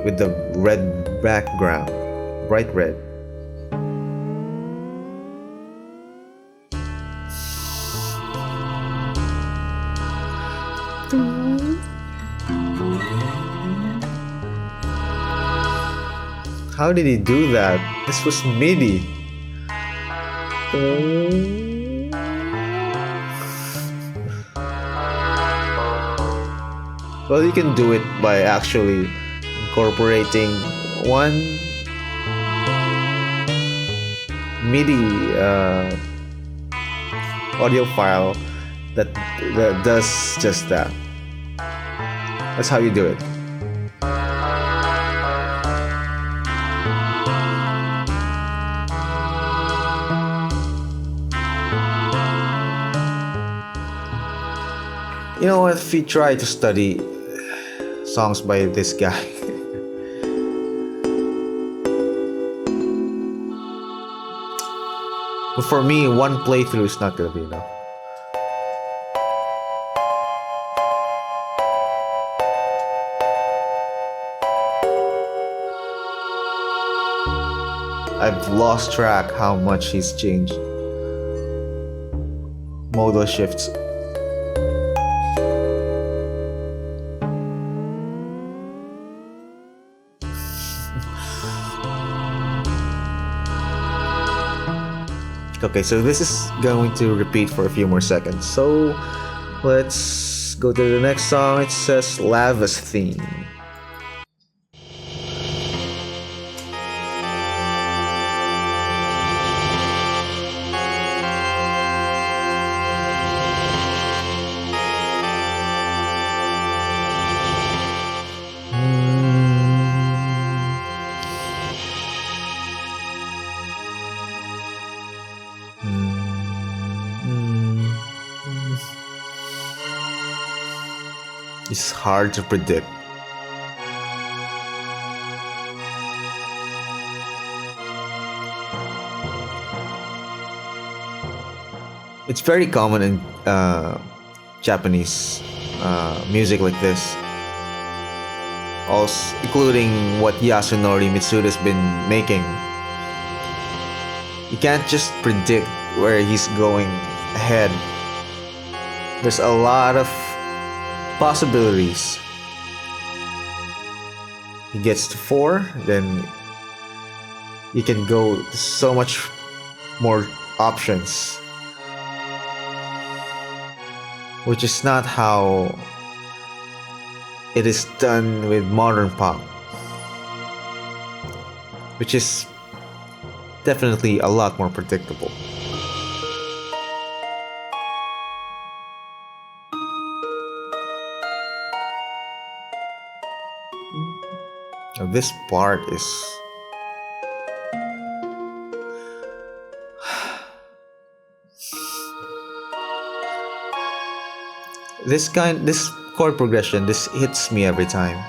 S1: with the red background, bright red. How did he do that? This was MIDI. Well, you can do it by actually incorporating one MIDI audio file that does just that. That's how you do it. You know what, if you try to study songs by this guy, but for me, one playthrough is not gonna be enough. I've lost track how much he's changed. Modal shifts. Okay, so this is going to repeat for a few more seconds. So let's go to the next song. It says Lava's theme. It's hard to predict. It's very common in Japanese music like this, also including what Yasunori Mitsuda's been making. You can't just predict where he's going ahead. There's a lot of possibilities. He gets to 4, then you can go to so much more options, which is not how it is done with modern pop, which is definitely a lot more predictable. Now this part is this chord progression, this hits me every time.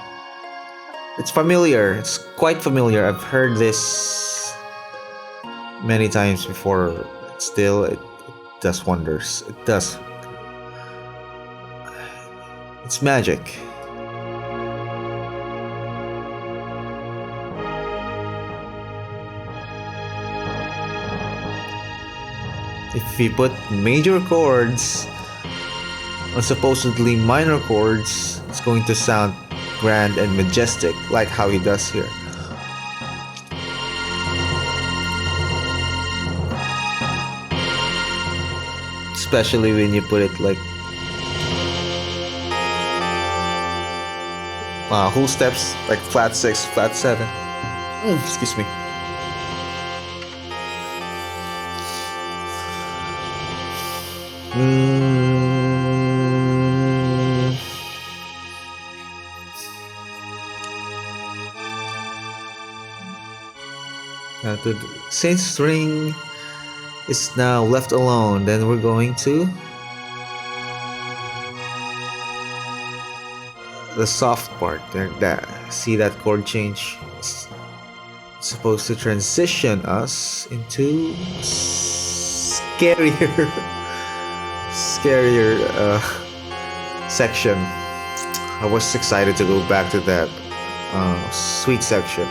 S1: It's familiar, it's quite familiar. I've heard this many times before. Still, it does wonders. It does. It's magic. If you put major chords on supposedly minor chords, it's going to sound grand and majestic, like how he does here. Especially when you put it like whole steps like flat 6, flat 7. Excuse me. Since Ring is now left alone, then we're going to the soft part. See that chord change? It's supposed to transition us into scarier section. I was excited to go back to that sweet section.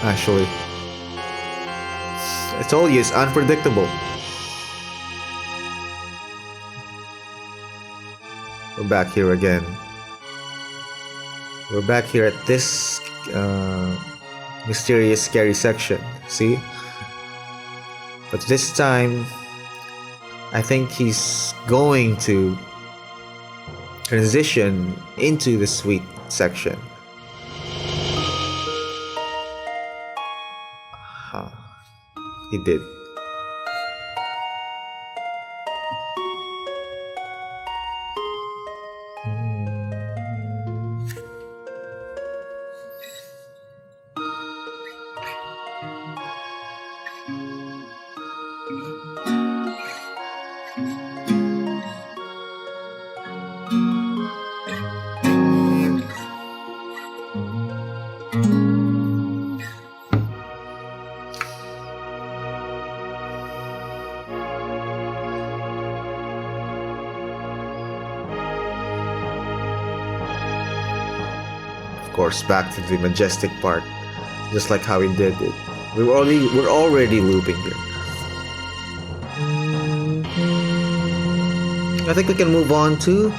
S1: Actually, I told you it's unpredictable. We're back here again. We're back here at this mysterious, scary section. See? But this time, I think he's going to transition into the sweet section. He did. Course, back to the majestic part, just like how we did it. We're already looping here. I think we can move on to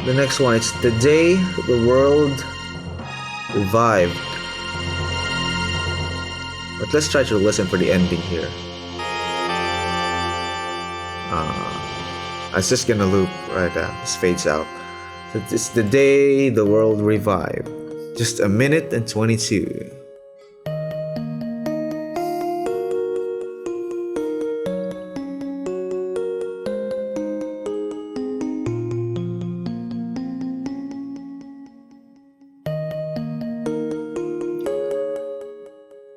S1: the next one. It's the day the world revived. But let's try to listen for the ending here. It's just gonna loop right now. This fades out. So it's the day the world revived. Just 1:22 minutes.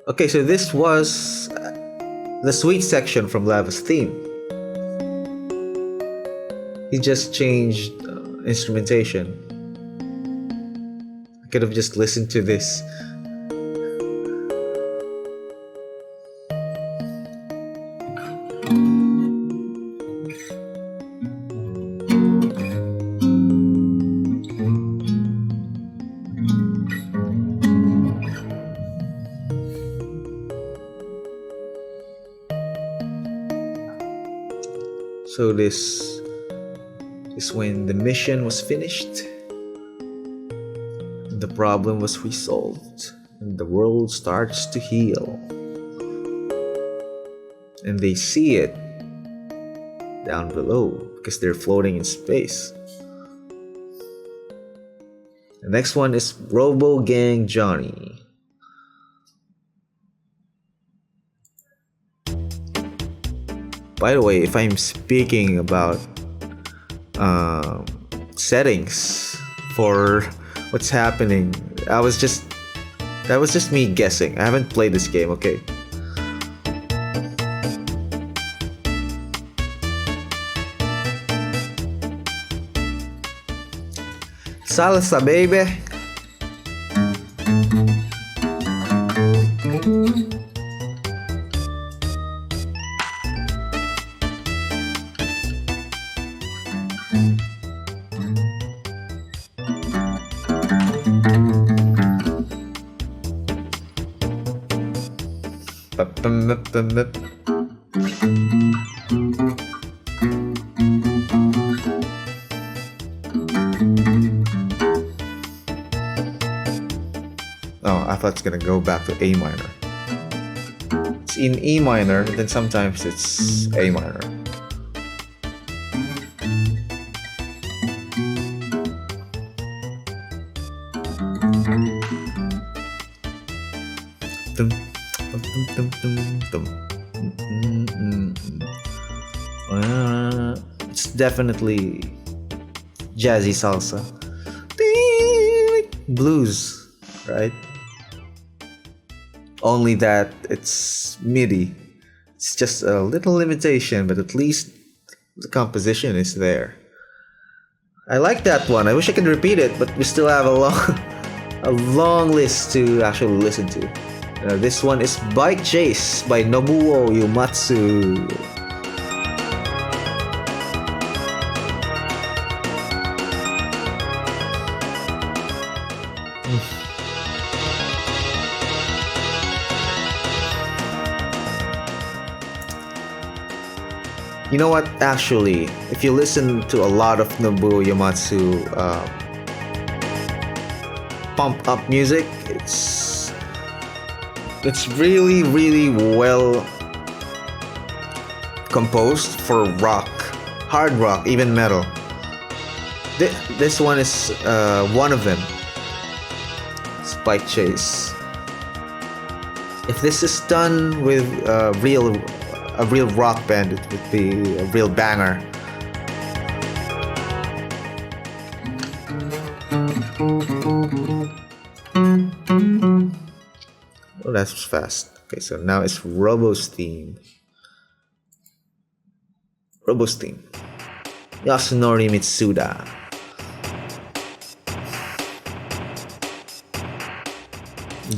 S1: Okay, so this was the sweet section from Lava's theme. He just changed instrumentation. I could have just listened to this. So this is when the mission was finished. The problem was resolved and the world starts to heal, and they see it down below because they're floating in space. The next one is Robo Gang Johnny. By the way, if I'm speaking about settings for what's happening, that was just me guessing. I haven't played this game, okay? Salsa, baby. Oh, I thought it's gonna go back to A minor. It's in E minor, then sometimes it's A minor. Dum, dum, dum, dum, dum. It's definitely jazzy salsa. Blues, right? Only that it's MIDI. It's just a little limitation, but at least the composition is there. I like that one. I wish I could repeat it, but we still have a long list to actually listen to. This one is Bike Chase by Nobuo Uematsu. You know what? Actually, if you listen to a lot of Nobuo Uematsu pump up music, it's really well composed for rock, hard rock, even metal. This one is one of them. Spike Chase. If this is done with a real rock band, it would be a real banger. Oh, that was fast. Okay, so now it's Robo's theme. Yasunori Mitsuda.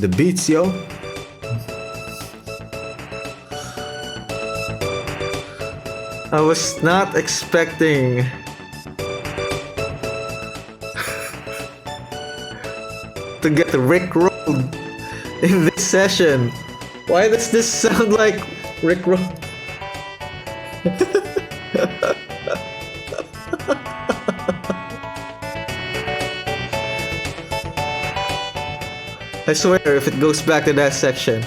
S1: The beats, yo. I was not expecting to get rickrolled in this session. Why does this sound like rickroll? I swear, if it goes back to that section.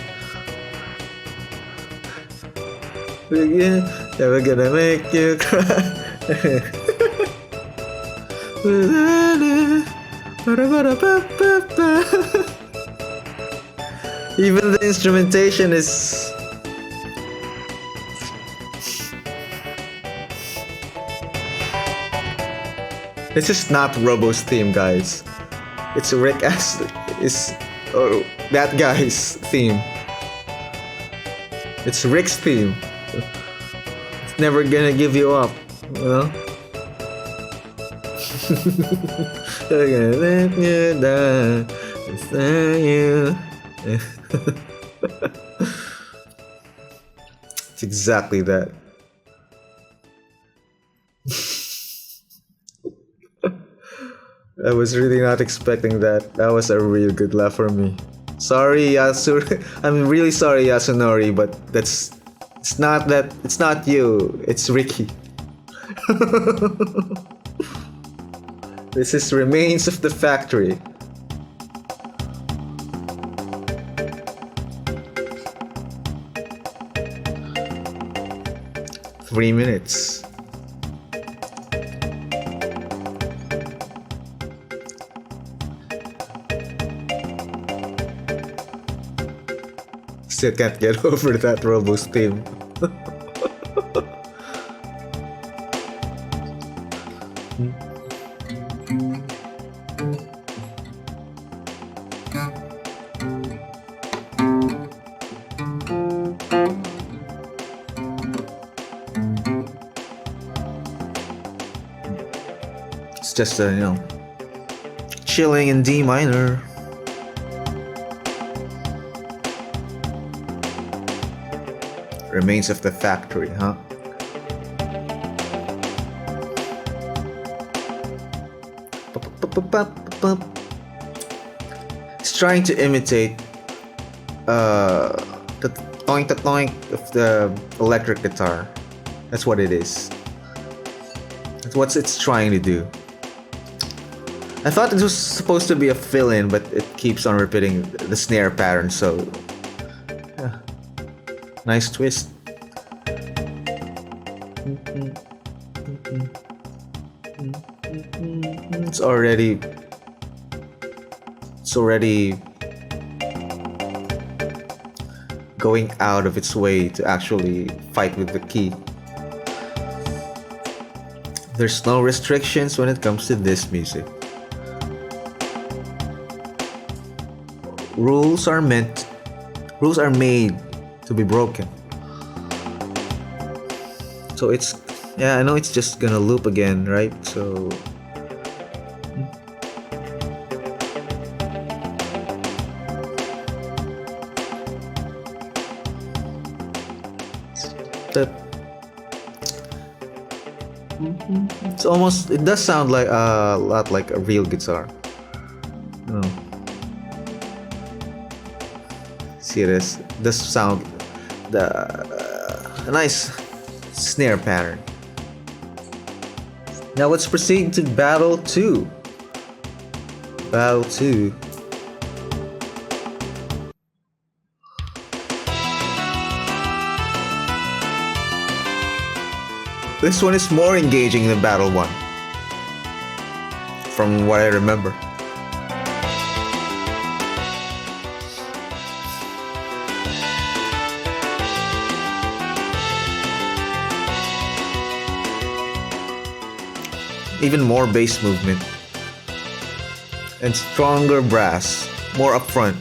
S1: We're gonna make you cry. Even the instrumentation is... This is not Robo's theme, guys. It's Rick Astley. That guy's theme. It's Rick's theme. It's never gonna give you up, you know? We're gonna let you down. It's not you. It's exactly that. I was really not expecting that. That was a real good laugh for me. Sorry, I'm really sorry, Yasunori, but it's not you. It's Ricky. This is Remains of the Factory. Three minutes. Still can't get over that Robo's theme. It's just chilling in D minor. Remains of the Factory, huh? It's trying to imitate the toink of the electric guitar. That's what it is. That's what it's trying to do. I thought it was supposed to be a fill-in, but it keeps on repeating the snare pattern, so... Yeah. Nice twist. It's It's already going out of its way to actually fight with the key. There's no restrictions when it comes to this music. Rules are made to be broken. So it's, yeah, I know it's just gonna loop again, right? So that it's almost, it does sound like a lot like a real guitar. Oh. See this? Does sound a nice snare pattern. Now let's proceed to Battle 2. Battle 2. This one is more engaging than Battle 1, from what I remember. Even more bass movement. And stronger brass, more upfront.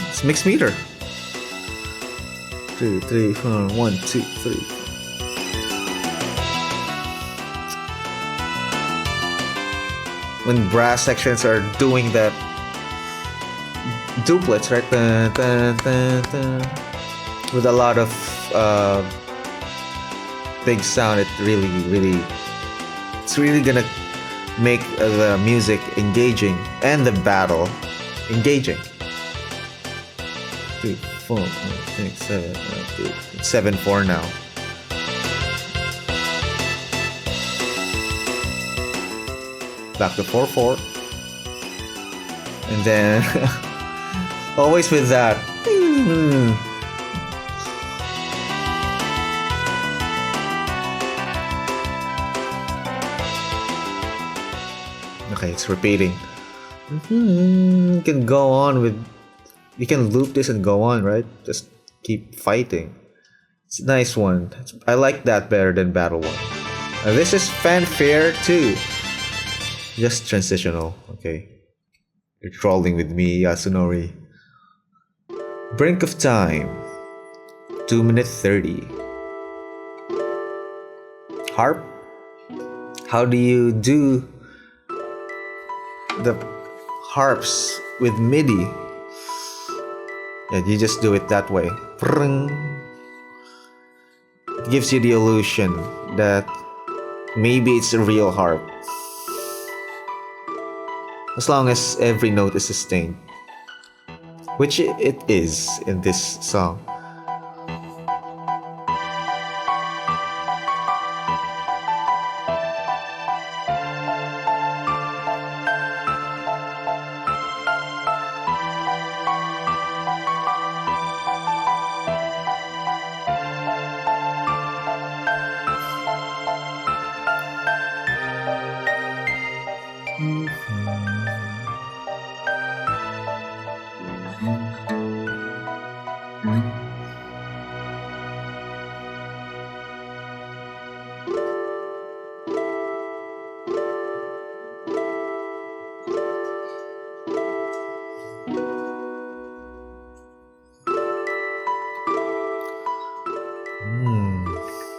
S1: It's mixed meter. 2, 3, 4, 1, 2, 3. When brass sections are doing that duplets, right? Dun, dun, dun, dun. With a lot of big sound, it's really gonna make the music engaging and the battle engaging. 2, 4, 5, 6, 7, 8, 7-4 now. Back to 4-4. And then always with that. Okay, it's repeating. You can go on with, you can loop this and go on, right? Just keep fighting. It's a nice one. I like that better than Battle 1. This is Fanfare 2. Just transitional, okay. You're trolling with me, Yasunori. Brink of Time. 2 minutes 30. Harp? How do you do the harps with MIDI? Yeah, you just do it that way. It gives you the illusion that maybe it's a real harp, as long as every note is sustained, which it is in this song.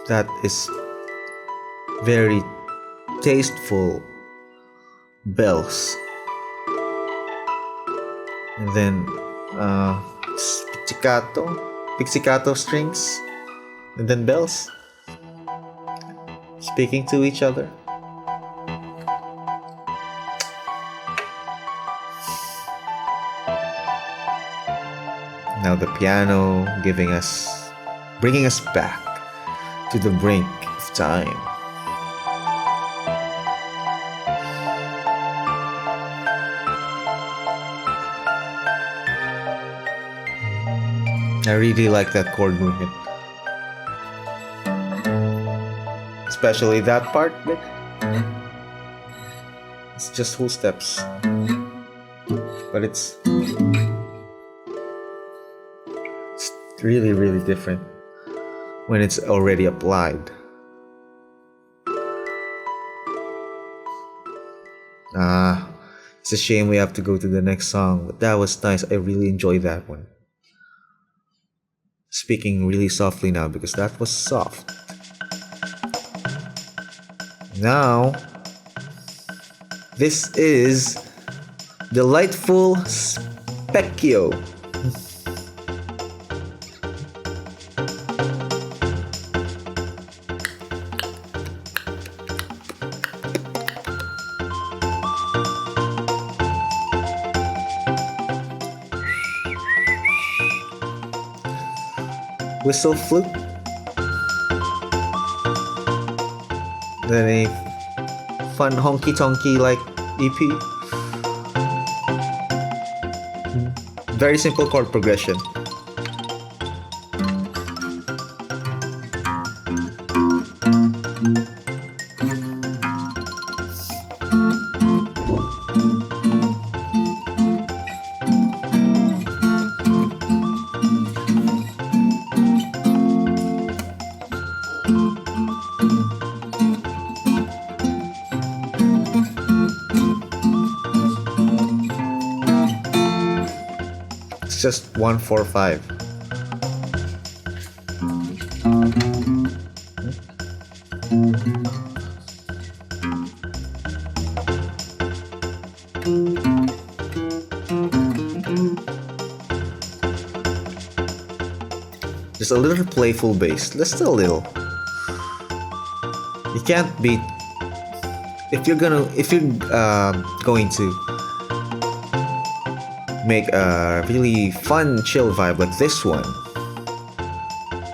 S1: That is very tasteful bells. And then pizzicato strings, and then bells speaking to each other. Now the piano bringing us back to the brink of time. I really like that chord movement, especially that part. It's just full steps. But it's really, really different when it's already applied. It's a shame we have to go to the next song, but that was nice. I really enjoyed that one. Speaking really softly now because that was soft. Now, this is Delightful Spekkio. Whistle flute. Then a fun honky tonky like EP. Very simple chord progression. Just 145. Just a little playful bass, just a little. You can't beat if you're going to make a really fun chill vibe like this one.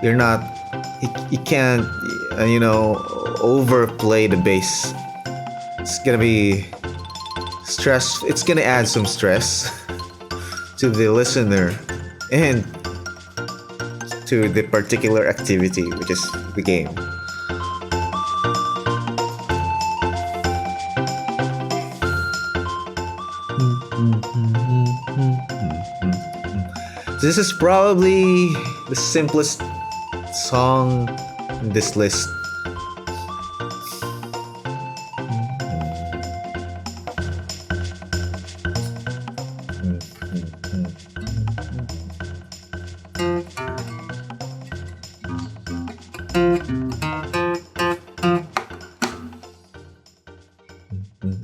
S1: You can't overplay the bass. It's gonna be stress. It's gonna add some stress to the listener and to the particular activity, which is the game. This is probably the simplest song in this list.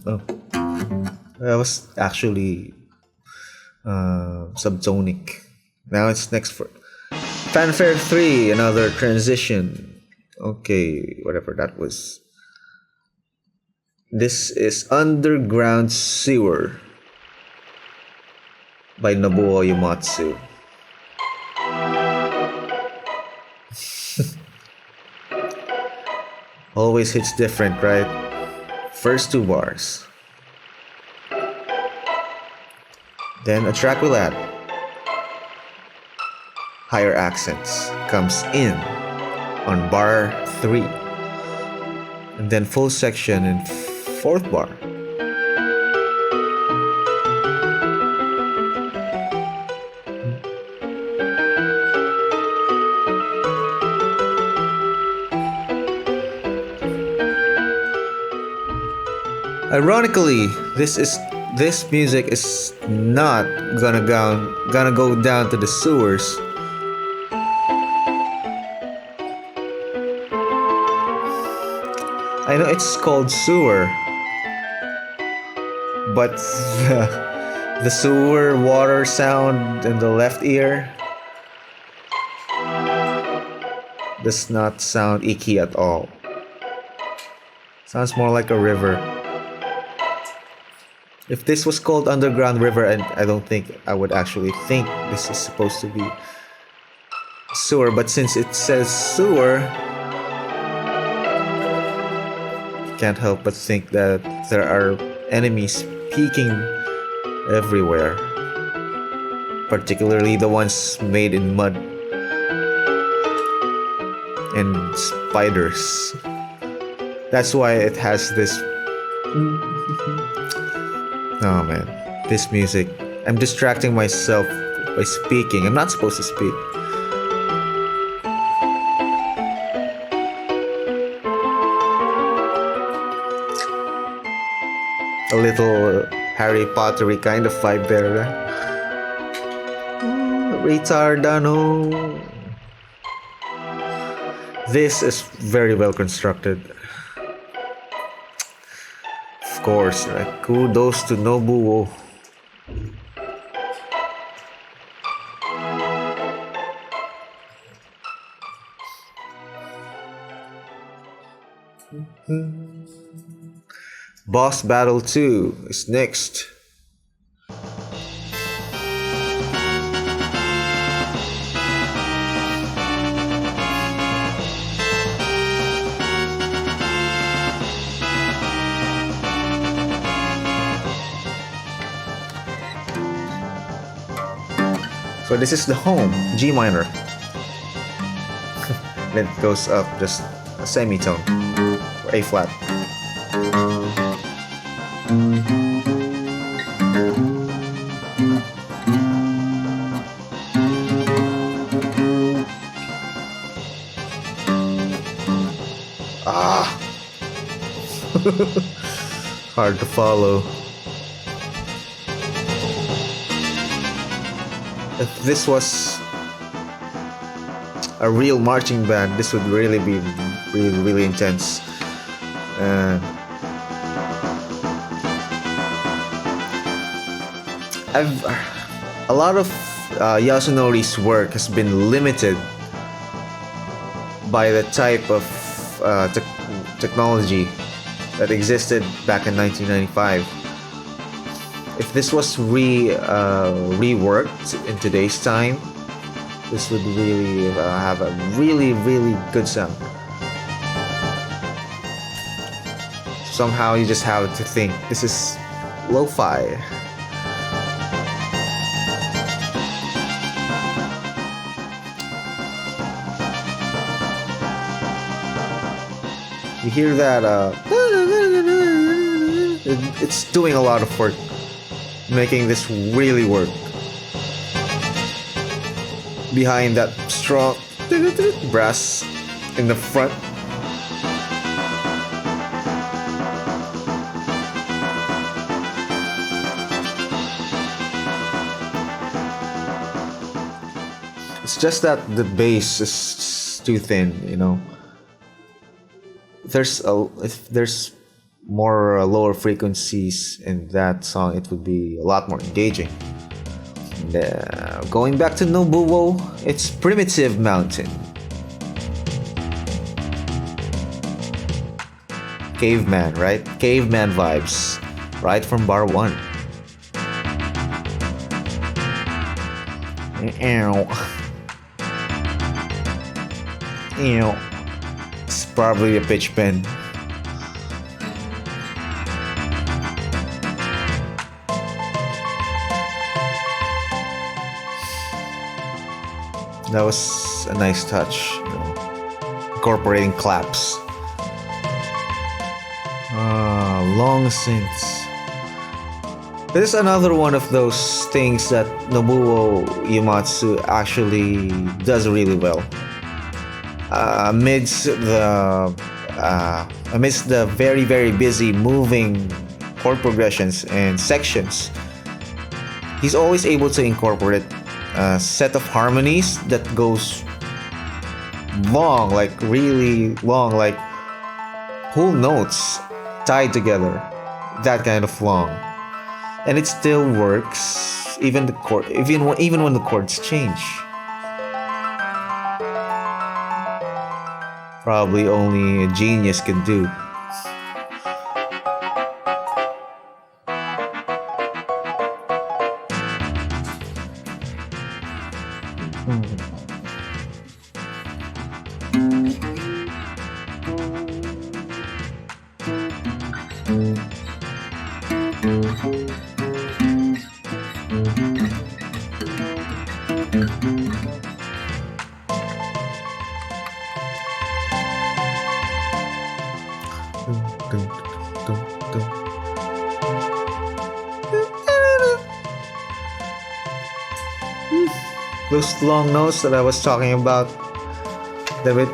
S1: Oh, that was actually subtonic. Now it's next for Fanfare 3, another transition. Okay, whatever that was. This is Underground Sewer by Nobuo Uematsu. Always hits different, right? First two bars. Then a track will add higher accents comes in on bar 3, and then full section in 4th bar. Ironically, this music is not gonna go down to the sewers. I know it's called sewer, but the sewer water sound in the left ear does not sound icky at all. Sounds more like a river. If this was called Underground River, and I don't think I would actually think this is supposed to be sewer, but since it says sewer, can't help but think that there are enemies peeking everywhere, particularly the ones made in mud and spiders. That's why it has this Oh man, this music. I'm distracting myself by speaking. I'm not supposed to speak. A little Harry Pottery kind of vibe there. Retardano. This is very well constructed. Of course, right? Kudos to Nobuo. Boss Battle 2 is next. So this is the home, G minor. Then it goes up just a semitone, or A flat. Ah! Hard to follow. If this was a real marching band, this would really be really intense. A lot of Yasunori's work has been limited by the type of technology that existed back in 1995. If this was reworked in today's time, this would really have a really good sound. Somehow you just have to think this is lo-fi. You hear that? It's doing a lot of work, making this really work. Behind that strong brass in the front. It's just that the bass is too thin, you know. If there's more lower frequencies in that song, it would be a lot more engaging. Going back to Nobuo, it's Primitive Mountain. Caveman, right? Caveman vibes, right from bar 1. It's probably a pitch bend. That was a nice touch, you know, incorporating claps. Long since. This is another one of those things that Nobuo Uematsu actually does really well. Amidst the very busy moving chord progressions and sections, he's always able to incorporate a set of harmonies that goes long, like really long, like whole notes tied together, that kind of long, and it still works even when the chords change. Probably only a genius can do. Those long notes that I was talking about. The bit.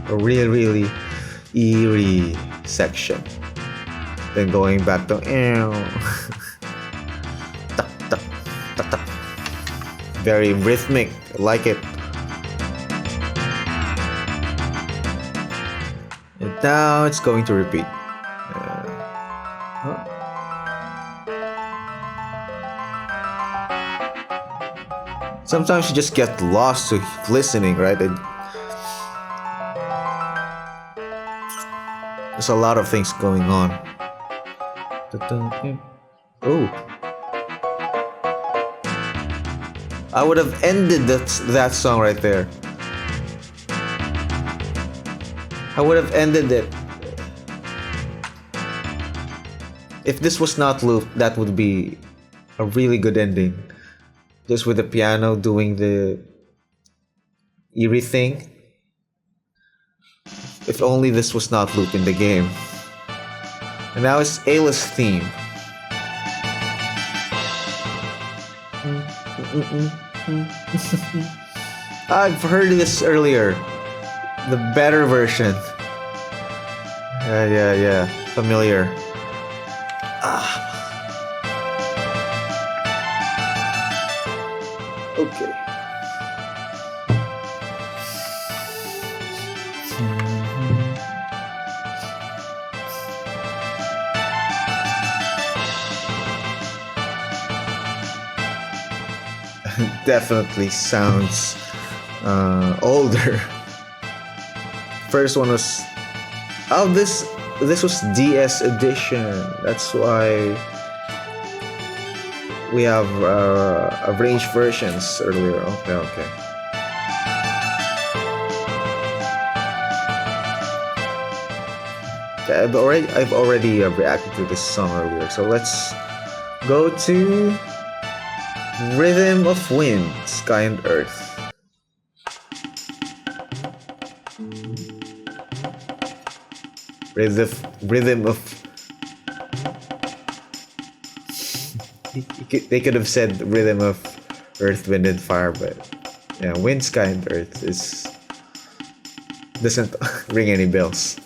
S1: A really, really eerie section. Then going back to tuck, tuck, tuck, tuck. Very rhythmic. I like it. And now it's going to repeat. Sometimes you just get lost to listening, right? There's a lot of things going on. Oh. I would have ended that song right there. I would have ended it. If this was not looped, that would be a really good ending. Just with the piano doing the eerie thing. If only this was not looped in the game. And now it's Ayla's theme. I've heard this earlier. The better version. Yeah. Familiar. Okay. Definitely sounds older. First one was this was DS edition. That's why we have arranged versions earlier. Okay. I've already reacted to this song earlier. So let's go to Rhythm of Wind, Sky and Earth. Rhythm of. They could have said Rhythm of Earth, Wind, and Fire, but yeah, Wind, Sky, and Earth doesn't ring any bells.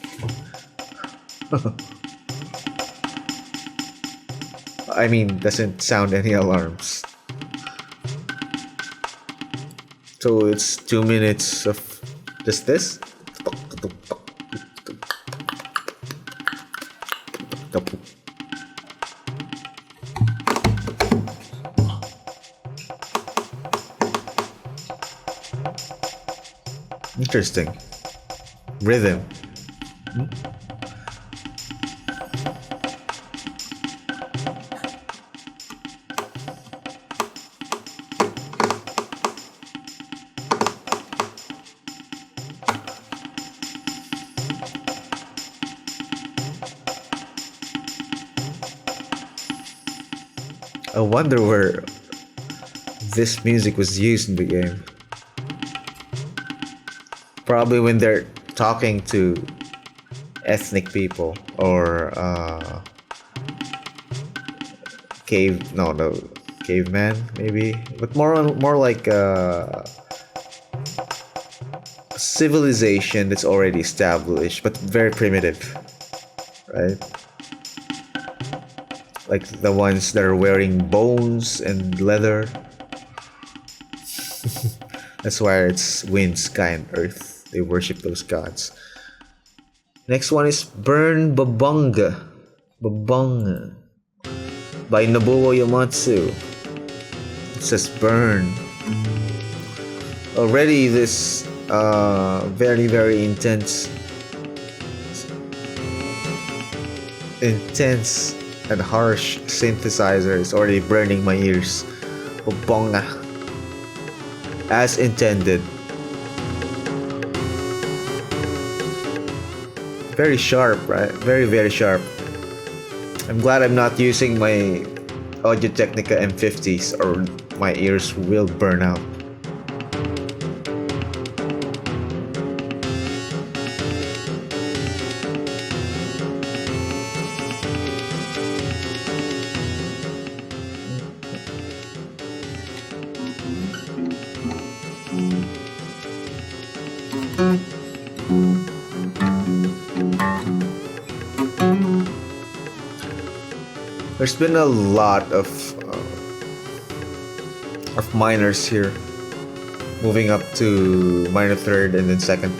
S1: I mean, doesn't sound any alarms. So it's 2 minutes of just this. Interesting. Rhythm. I wonder where this music was used in the game. Probably when they're talking to ethnic people or caveman maybe, but more like civilization that's already established but very primitive, right? Like the ones that are wearing bones and leather. That's why it's wind, sky, and earth. They worship those gods. Next one is Burn Bobonga by Nobuo Yamatsu. It says burn. Already this very, very intense and harsh synthesizer is already burning my ears. Bobonga. As intended. Very sharp, right? Very, very sharp. I'm glad I'm not using my Audio Technica M50s or my ears will burn out. There's been a lot of minors here, moving up to minor third and then second.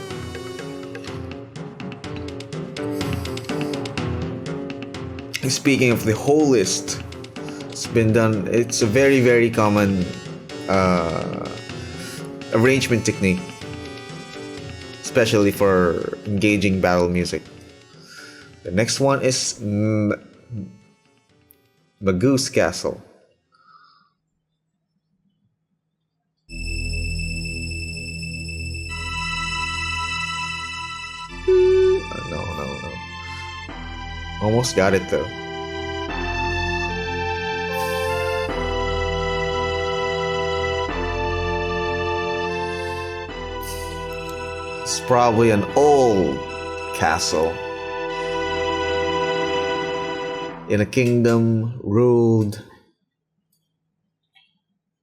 S1: And speaking of the whole list, it's been done. It's a very, very common arrangement technique, especially for engaging battle music. The next one is Magus Castle. No. Almost got it though. It's probably an old castle in a kingdom ruled.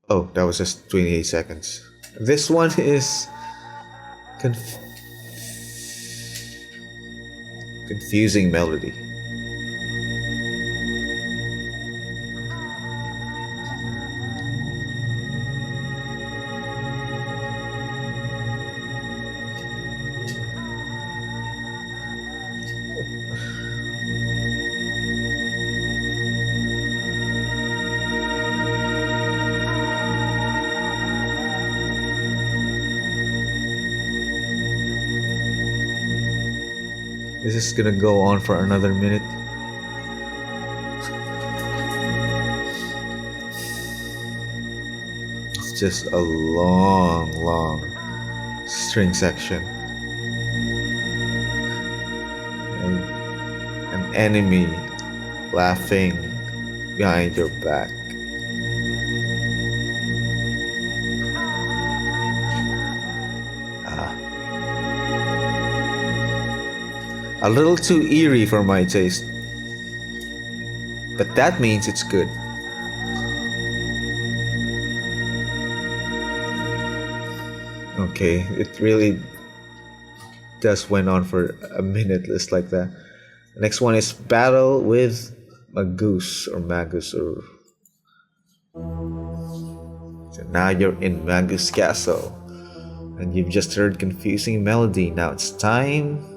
S1: Oh, that was just 28 seconds. This one is confusing melody. This is gonna go on for another minute. It's just a long string section. And an enemy laughing behind your back. A little too eerie for my taste. But that means it's good. Okay, it really does went on for a minute just like that. The next one is Battle with Magus. So now you're in Magus Castle. And you've just heard confusing melody. Now it's time.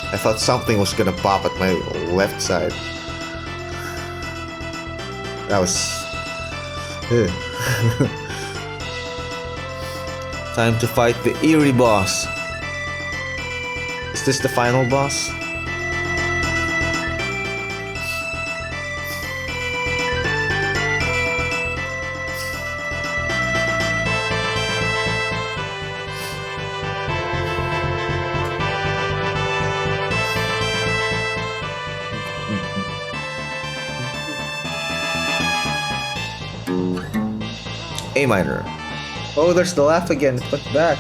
S1: I thought something was gonna pop at my left side. That was... Time to fight the eerie boss. Is this the final boss? A minor. Oh, there's the laugh again. It went back.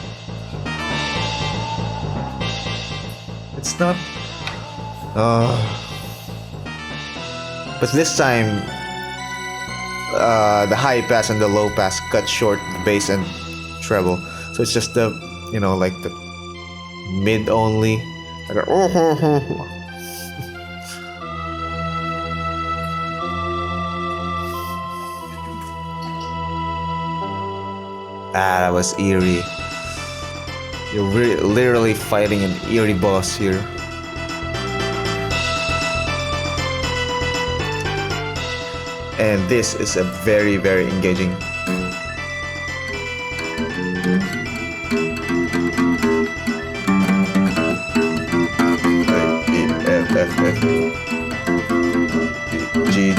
S1: It's not. But this time, the high pass and the low pass cut short the bass and treble. So it's just the, like the mid only. That was eerie. You're literally fighting an eerie boss here. And this is a very, very engaging. F, G.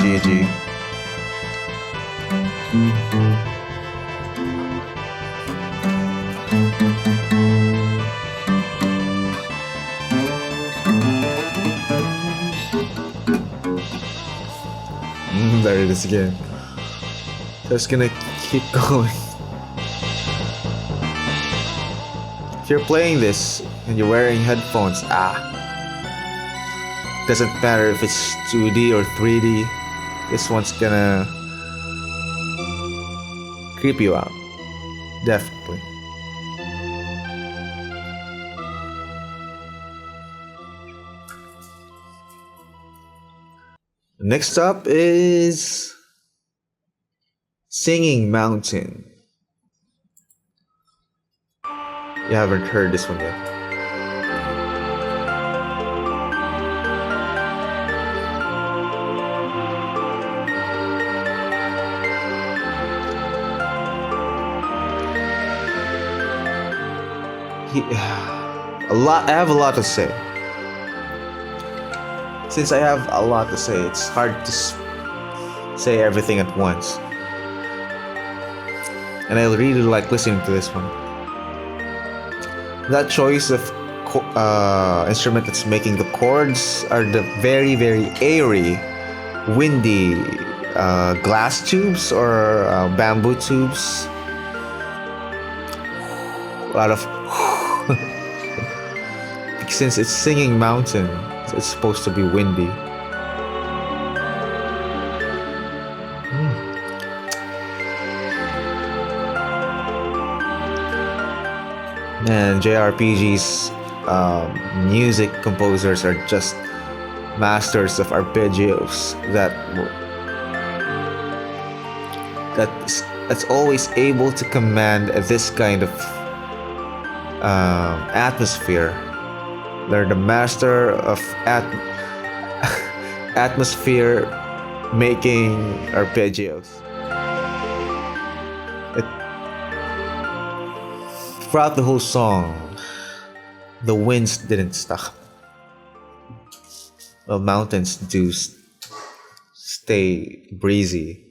S1: There it is again. Just gonna keep going. If you're playing this and you're wearing headphones, Doesn't matter if it's 2D or 3D. This one's gonna creep you out. Definitely. Next up is Singing Mountain. You haven't heard this one yet. I have a lot to say. Since I have a lot to say, it's hard to say everything at once. And I really like listening to this one. That choice of instrument that's making the chords are the very, very airy, windy glass tubes or bamboo tubes. A lot of since it's Singing Mountain, it's supposed to be windy. Man, JRPG's music composers are just masters of arpeggios that's always able to command this kind of atmosphere. They're the master of atmosphere making arpeggios. Throughout the whole song, the winds didn't stop. Well, mountains do stay breezy.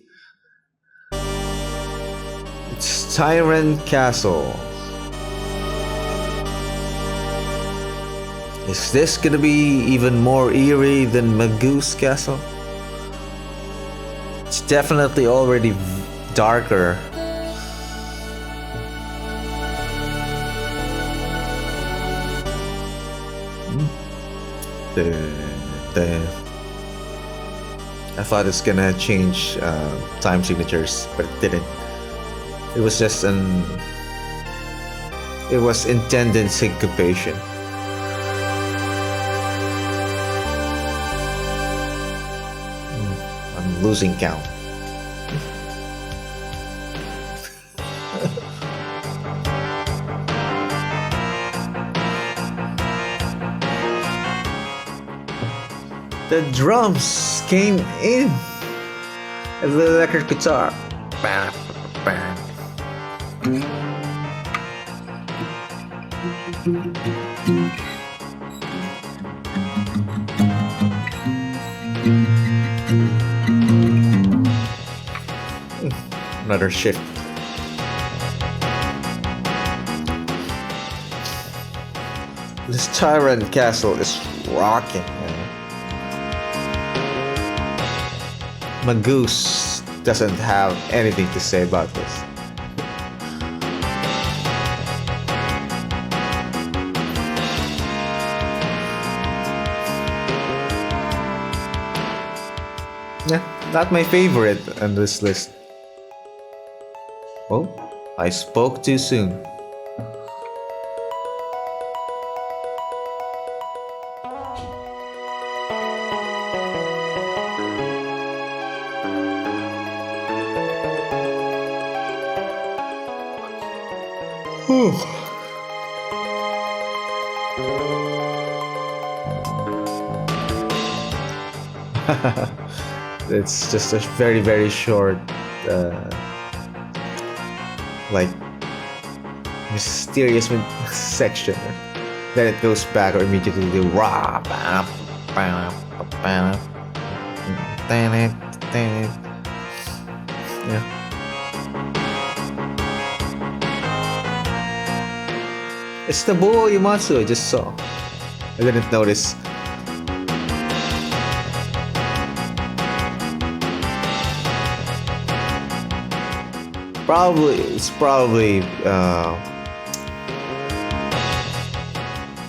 S1: It's Tyran Castle. Is this gonna be even more eerie than Magus Castle? It's definitely already darker. I thought it's gonna change time signatures, but it didn't. It was just it was intended syncopation. I'm losing count. The drums came in. The electric guitar. Bam, bam. Another shift. This Tyran Castle is rocking, man. Magus doesn't have anything to say about this. Yeah, not my favorite on this list. Oh, I spoke too soon. It's just a very, very short, like, mysterious section. Then it goes back or immediately to rah, bam, bam, bam, yeah. It's the Nobuo Uematsu I just saw. I didn't notice. It's probably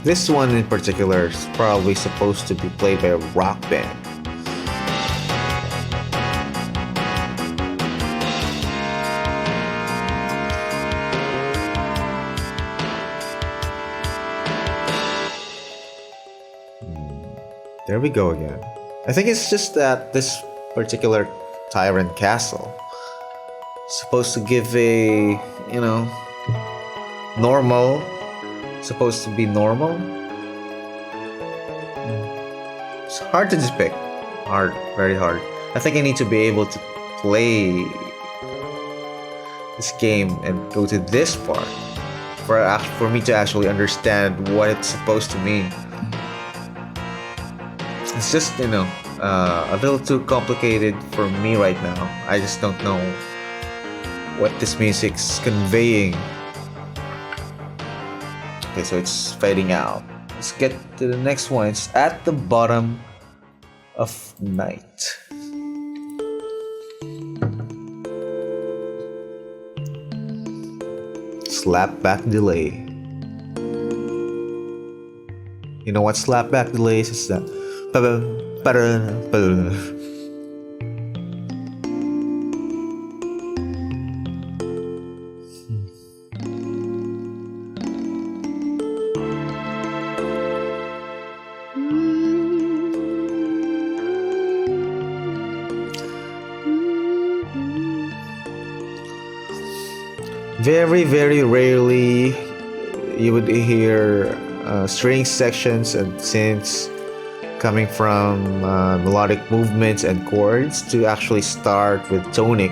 S1: This one in particular is probably supposed to be played by a rock band. There we go again. I think it's just that this particular Tyran Castle is supposed to give a, normal, supposed to be normal. It's hard to just pick. Hard, very hard. I think I need to be able to play this game and go to this part for me to actually understand what it's supposed to mean. It's just, a little too complicated for me right now. I just don't know what this music's conveying. Okay, so it's fading out. Let's get to the next one. It's At the Bottom of Night. Slapback delay. You know what slapback delay is? It's that. Very, very rarely you would hear string sections and synths coming from melodic movements and chords to actually start with tonic.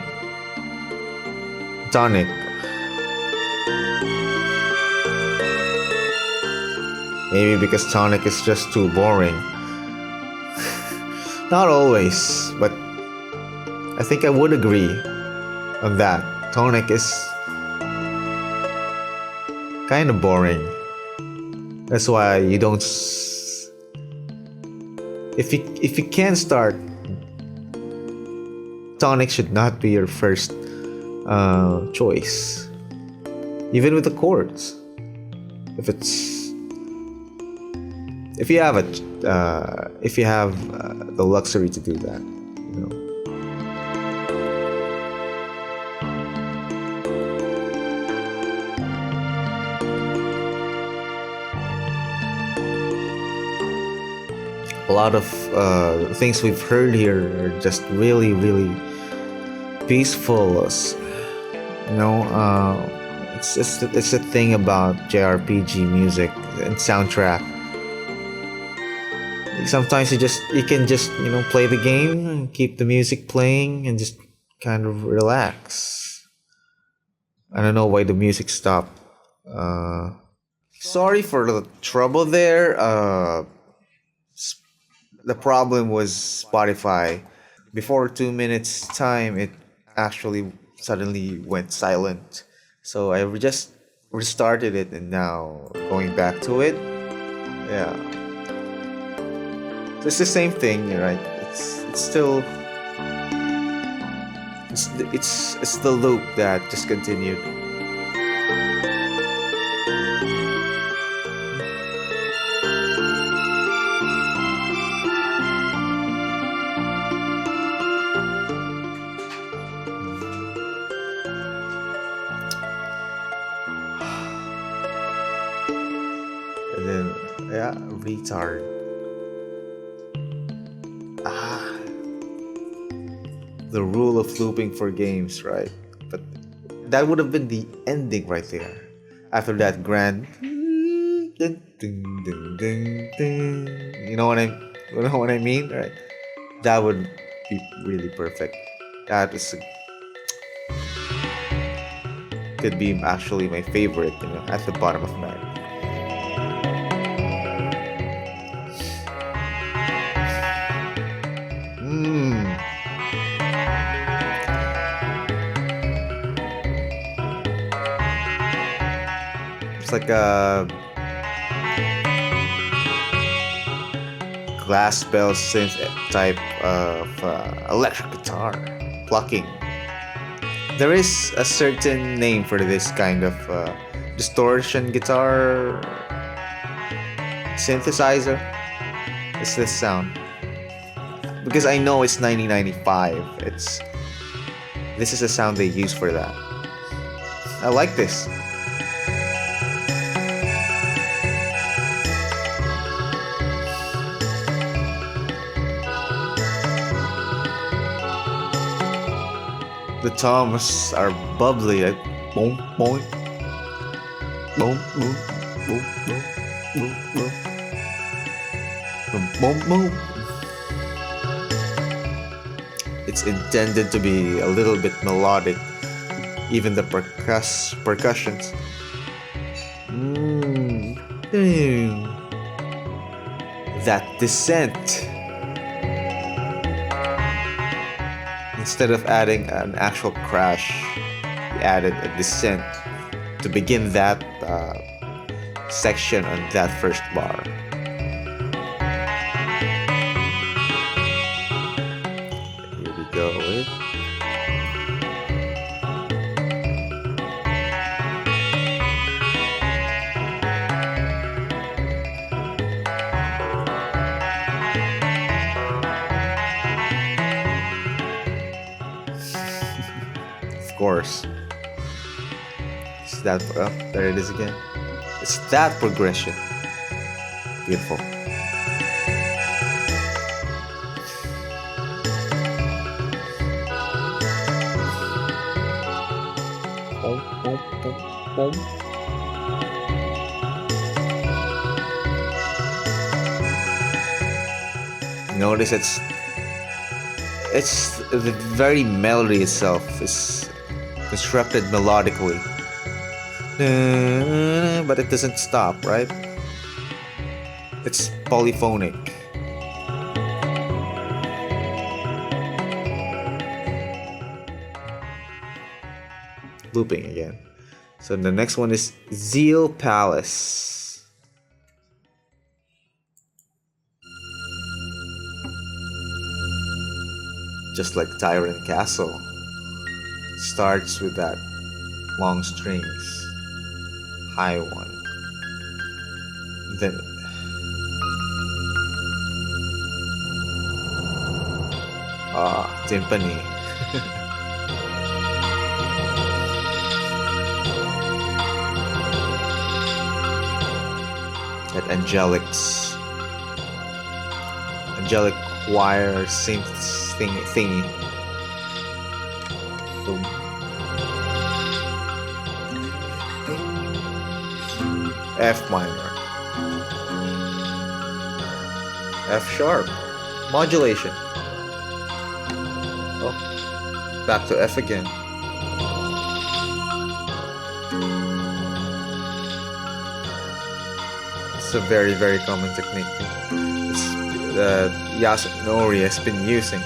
S1: Maybe because tonic is just too boring. Not always, but I think I would agree on that. Tonic is kind of boring. That's why you don't. If you can start, tonic should not be your first choice, even with the chords. If you have the luxury to do that, A lot of things we've heard here are just really, really peaceful. It's the thing about JRPG music and soundtrack. Sometimes you can just play the game and keep the music playing and just kind of relax. I don't know why the music stopped. Sorry for the trouble there. The problem was Spotify. Before 2 minutes time, it actually suddenly went silent. So I just restarted it and now going back to it. Yeah. So it's the same thing, right? It's still it's the loop that just continued. Retard. The rule of looping for games, right? But that would have been the ending right there. After that grand, you know what I mean, right? That would be really perfect. That is could be actually my favorite. At the bottom of night. It's like a glass bell synth type of electric guitar plucking. There is a certain name for this kind of distortion guitar. synthesizer. It's this sound. Because I know it's 1995. This is the sound they use for that. I like this. The toms are bubbly, like boom, boom, boom, boom, boom, boom, boom, boom, boom, boom, boom. It's intended to be a little bit melodic, even the percussions. Damn. That descent. Instead of adding an actual crash, we added a descent to begin that section on that first bar. Here we go. Of course. It's that. Oh, there it is again. It's that progression. Beautiful. Boom, boom, boom, boom. Notice it's the very melody itself is constructed melodically, but it doesn't stop, right? It's polyphonic. Looping again. So the next one is Zeal Palace. Just like Tyran Castle, starts with that long strings, high one, then timpani. That angelic choir synth thingy. Boom. F minor, F sharp, modulation. Oh, back to F again. It's a very, very common technique. It's Yasunori has been using.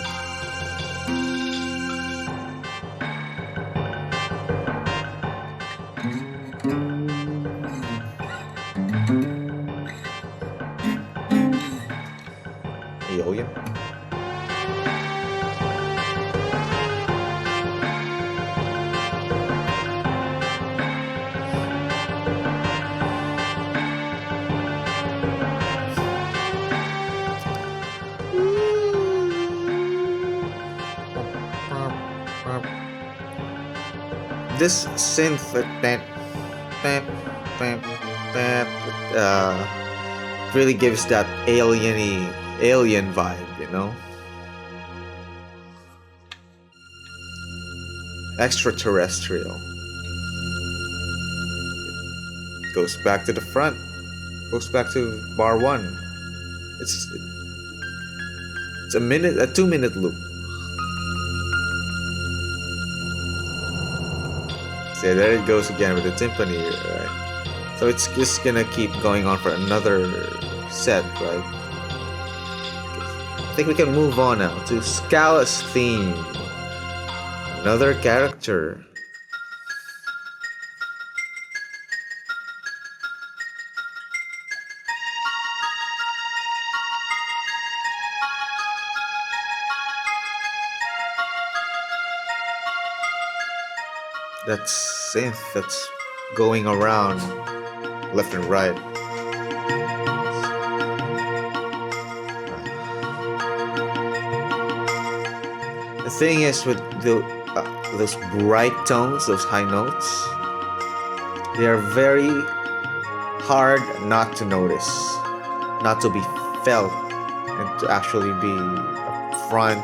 S1: This synth really gives that alien vibe, you know? Extraterrestrial. It goes back to the front. Goes back to bar 1. It's a 2-minute loop. See, there it goes again with the timpani, right? So it's just gonna keep going on for another set, right? I think we can move on now to Schala's theme. Another character. That synth that's going around left and right. The thing is with those bright tones, those high notes, they are very hard not to notice, not to be felt, and to actually be upfront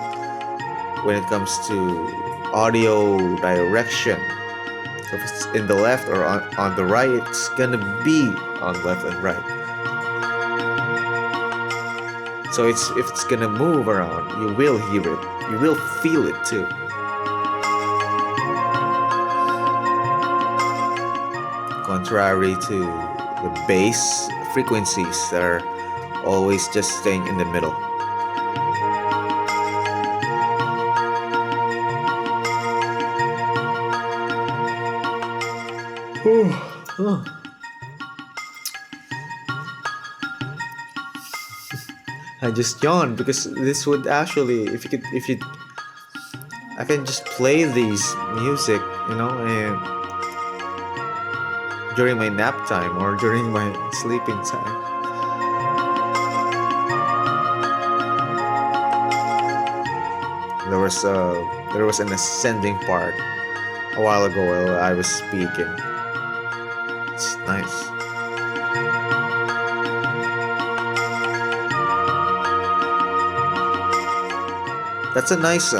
S1: when it comes to audio direction. So if it's in the left or on the right, it's gonna be on left and right. So if it's gonna move around, you will hear it. You will feel it too. Contrary to the bass frequencies that are always just staying in the middle. I just yawned because this would actually, I can just play these music, and during my nap time or during my sleeping time. There was an ascending part a while ago while I was speaking. It's nice. That's a nice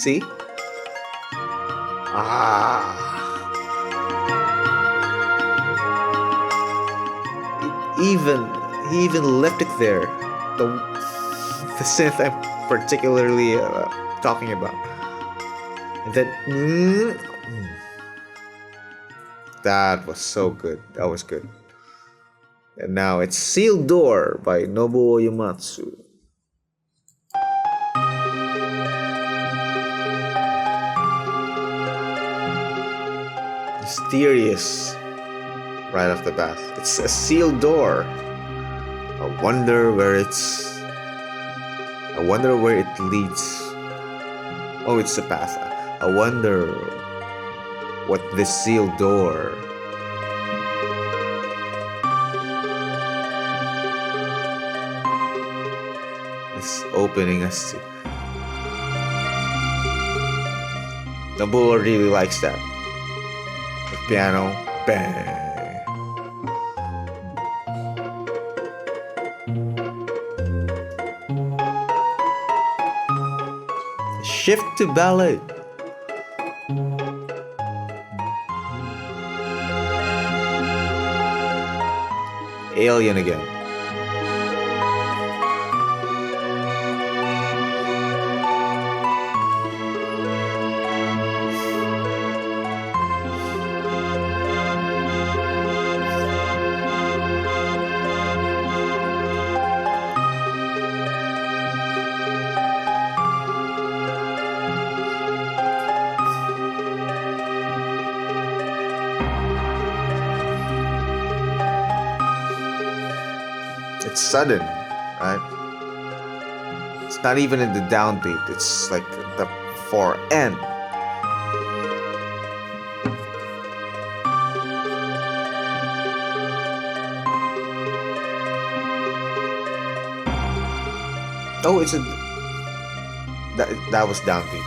S1: see? He even left it there. The synth I'm particularly talking about. That was so good. That was good. And now it's Sealed Door by Nobuo Uematsu. Mysterious right off the bat. It's a sealed door. I wonder where it leads. Oh, it's a path. I wonder what this sealed door is opening us to. Nobuo really likes that. The piano, bang. Shift to ballad. Alien again. It's sudden, right? It's not even in the downbeat. It's like the 4N. Oh, it's a that was downbeat.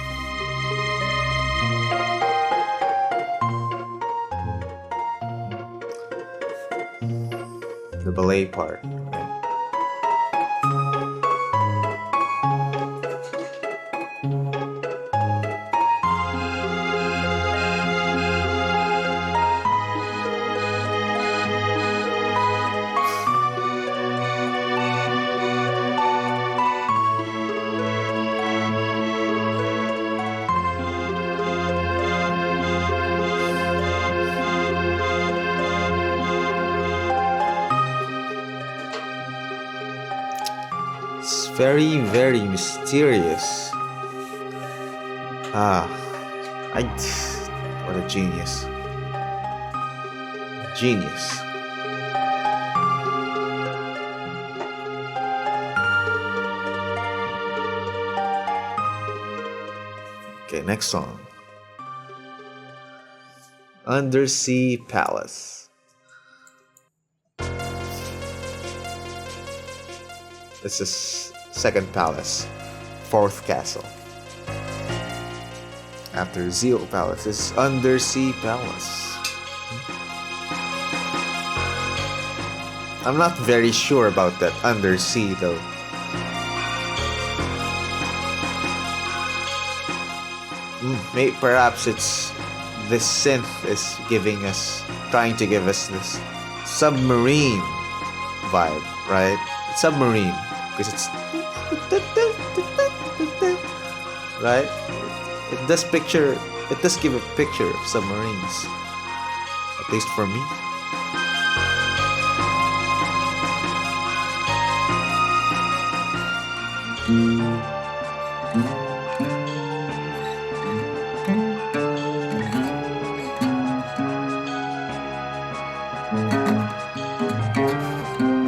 S1: The ballet part. Very, very mysterious. Ah, I. What a genius. Genius. Okay, next song. Undersea Palace. This is second palace, fourth castle. After Zeal Palace is Undersea Palace. I'm not very sure about that undersea though. Perhaps it's this synth is trying to give us this submarine vibe, right? It's submarine because it's right. It does give a picture of submarines, at least for me.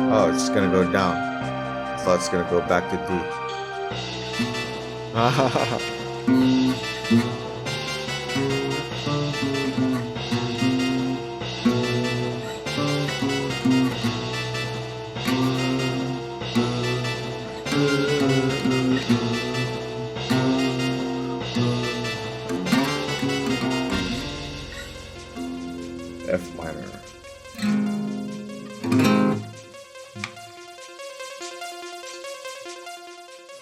S1: Oh, it's gonna go down. I thought it's gonna go back to D. F minor.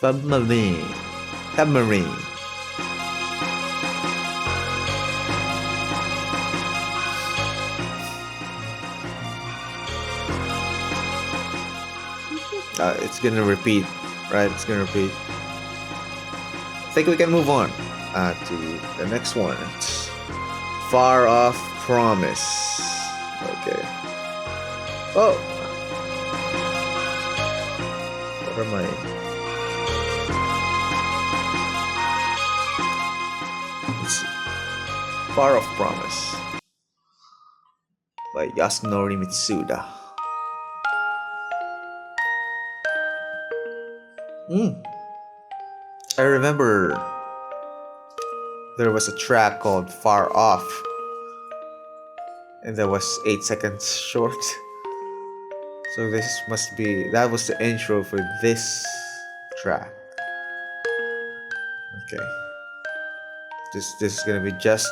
S1: Submarine. It's gonna repeat, right? It's gonna repeat. I think we can move on to the next one. It's Far Off Promise. Okay. Oh! What am I? It's Far Off Promise by Yasunori Mitsuda. I remember there was a track called Far Off, and that was 8 seconds short. So that was the intro for this track. Okay. This is gonna be just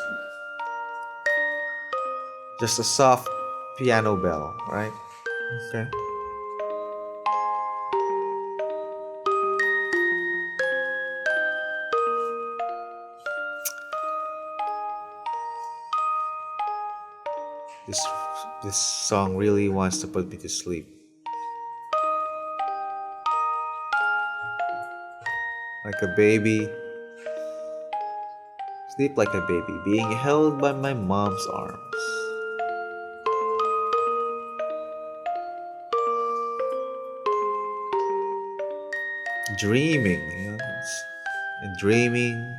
S1: a soft piano bell, right? Okay. This song really wants to put me to sleep. Like a baby. Sleep like a baby, being held by my mom's arms. Dreaming, yes. And dreaming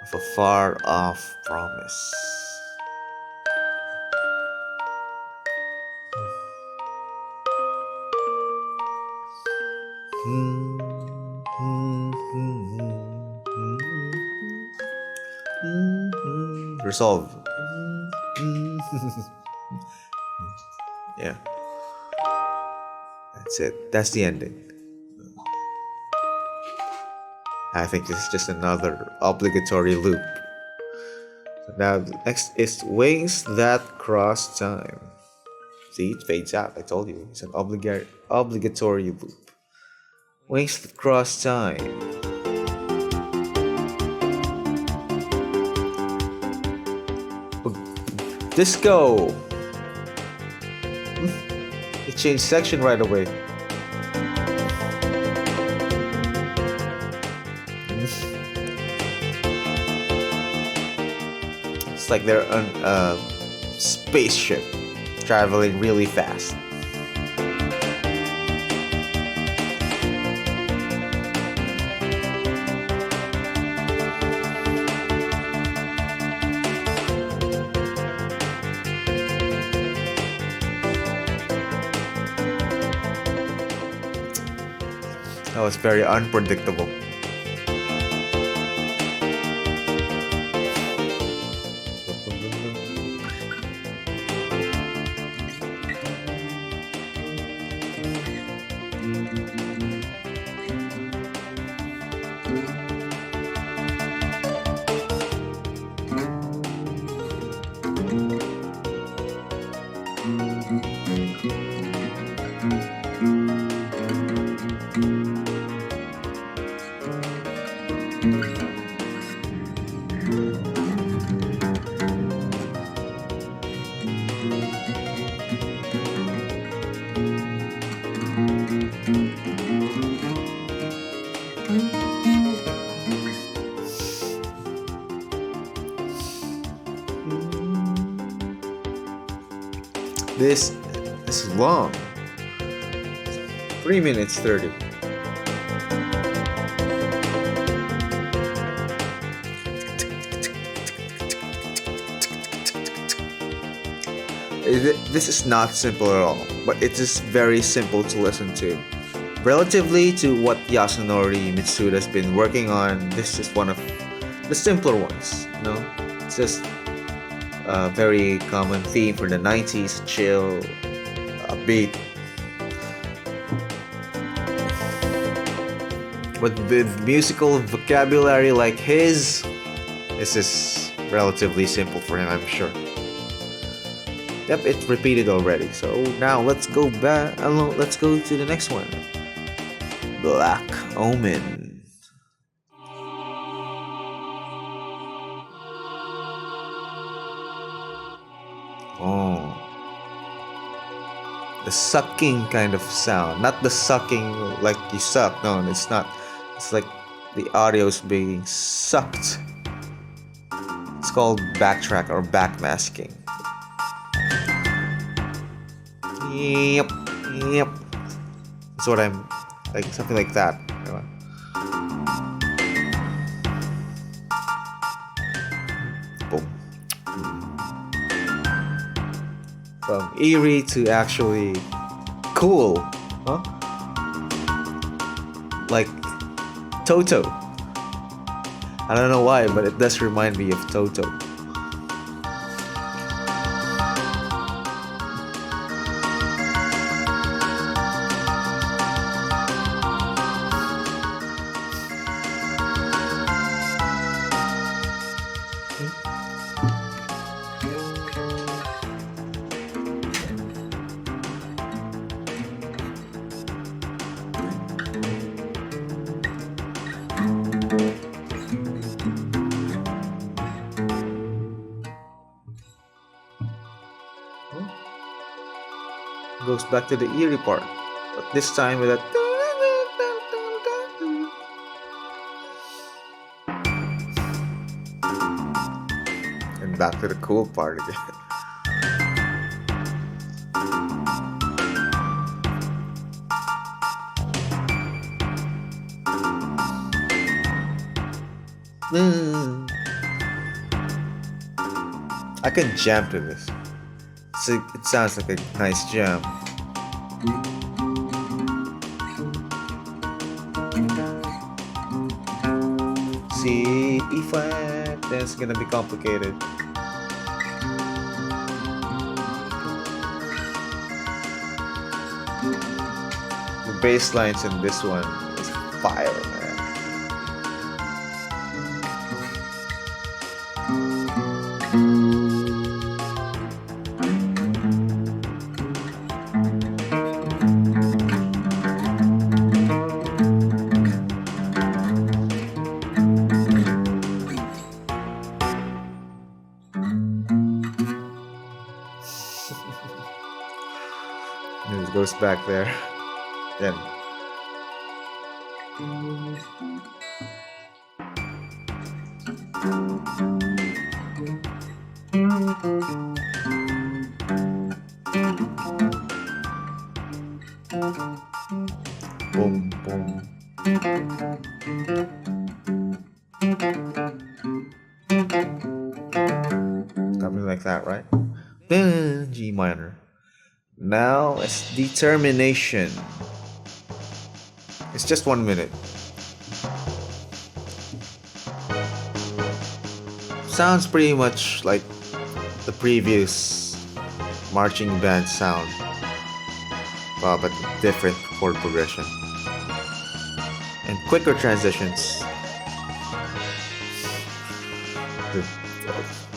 S1: of a far off promise. Resolve. Yeah. That's it. That's the ending. I think this is just another obligatory loop. So now the next is Wings That Cross Time. See, it fades out. I told you. It's an obligatory loop. Wings That Cross Time. Disco! It changed section right away. It's like they're on a spaceship traveling really fast. was very unpredictable. This is long. 3 minutes 30. This is not simple at all, but it is very simple to listen to. Relatively to what Yasunori Mitsuda has been working on, this is one of the simpler ones. It's just a very common theme for the 90s, chill, beat. But with musical vocabulary like his, this is relatively simple for him, I'm sure. Yep, it's repeated already. So now let's go back. Let's go to the next one. Black Omen. Oh, the sucking kind of sound, not the sucking like you suck. No, it's not. It's like the audio is being sucked. It's called backtrack or backmasking. Yep. That's what I'm like, something like that. Boom. From eerie to actually cool, huh? Like Toto. I don't know why, but it does remind me of Toto. Goes back to the eerie part, but this time with a and back to the cool part again. I can jam to this. It sounds like a nice jam. C, E flat, that's gonna be complicated. The bass lines in this one is fire, man. It goes back there. Then boom, boom. Something like that, right? G minor. Now it's determination. It's It's just 1 minute. Sounds pretty much like the previous marching band sound, but different chord progression and quicker transitions.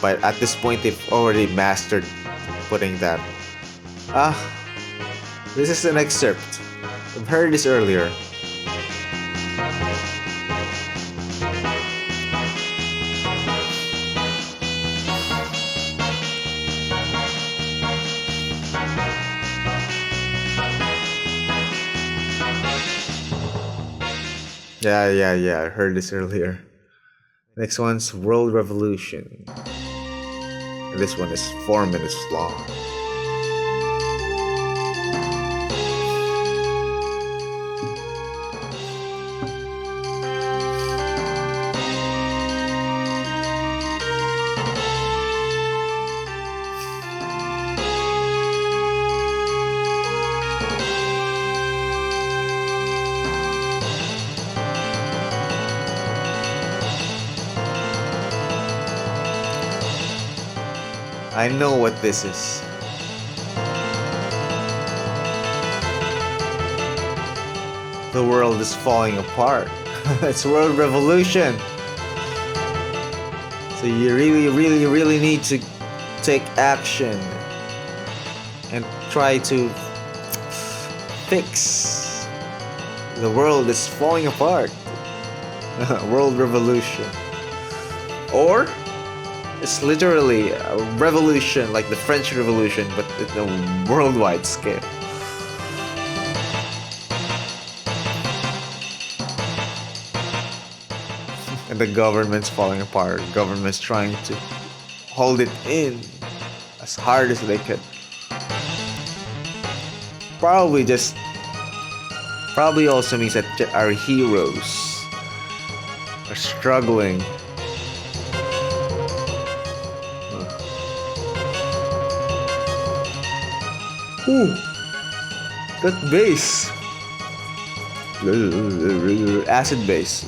S1: But at this point, they've already mastered putting that. This is an excerpt. I've heard this earlier. Yeah, I heard this earlier. Next one's World Revolution. And this one is 4 minutes long. I know what this is. The world is falling apart. It's World Revolution. So you really need to take action and try to fix. The world is falling apart. World Revolution. Or it's literally a revolution, like the French Revolution, but at a worldwide scale. And the government's falling apart. The government's trying to hold it in as hard as they can. Probably also means that our heroes are struggling. Ooh, that bass. Acid bass.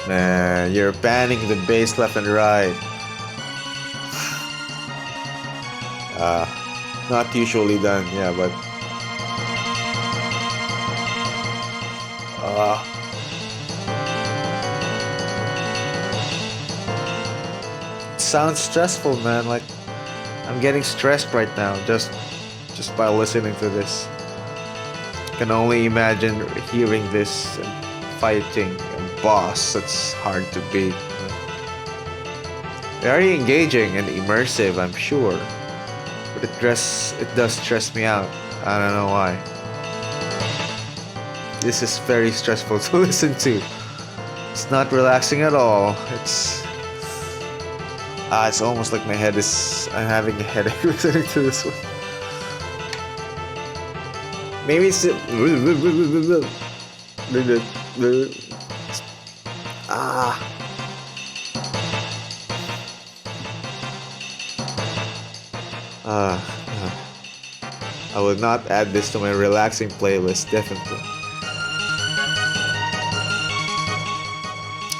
S1: Man, you're panning the bass left and right. Not usually done, yeah, but sounds stressful, man. Like I'm getting stressed right now just by listening to this. Can only imagine hearing this and fighting a boss that's hard to beat. Very engaging and immersive, I'm sure, but it does stress me out. I don't know why. This is very stressful to listen to. It's not relaxing at all. It's almost like I'm having a headache listening to this one. Maybe it's I will not add this to my relaxing playlist, definitely.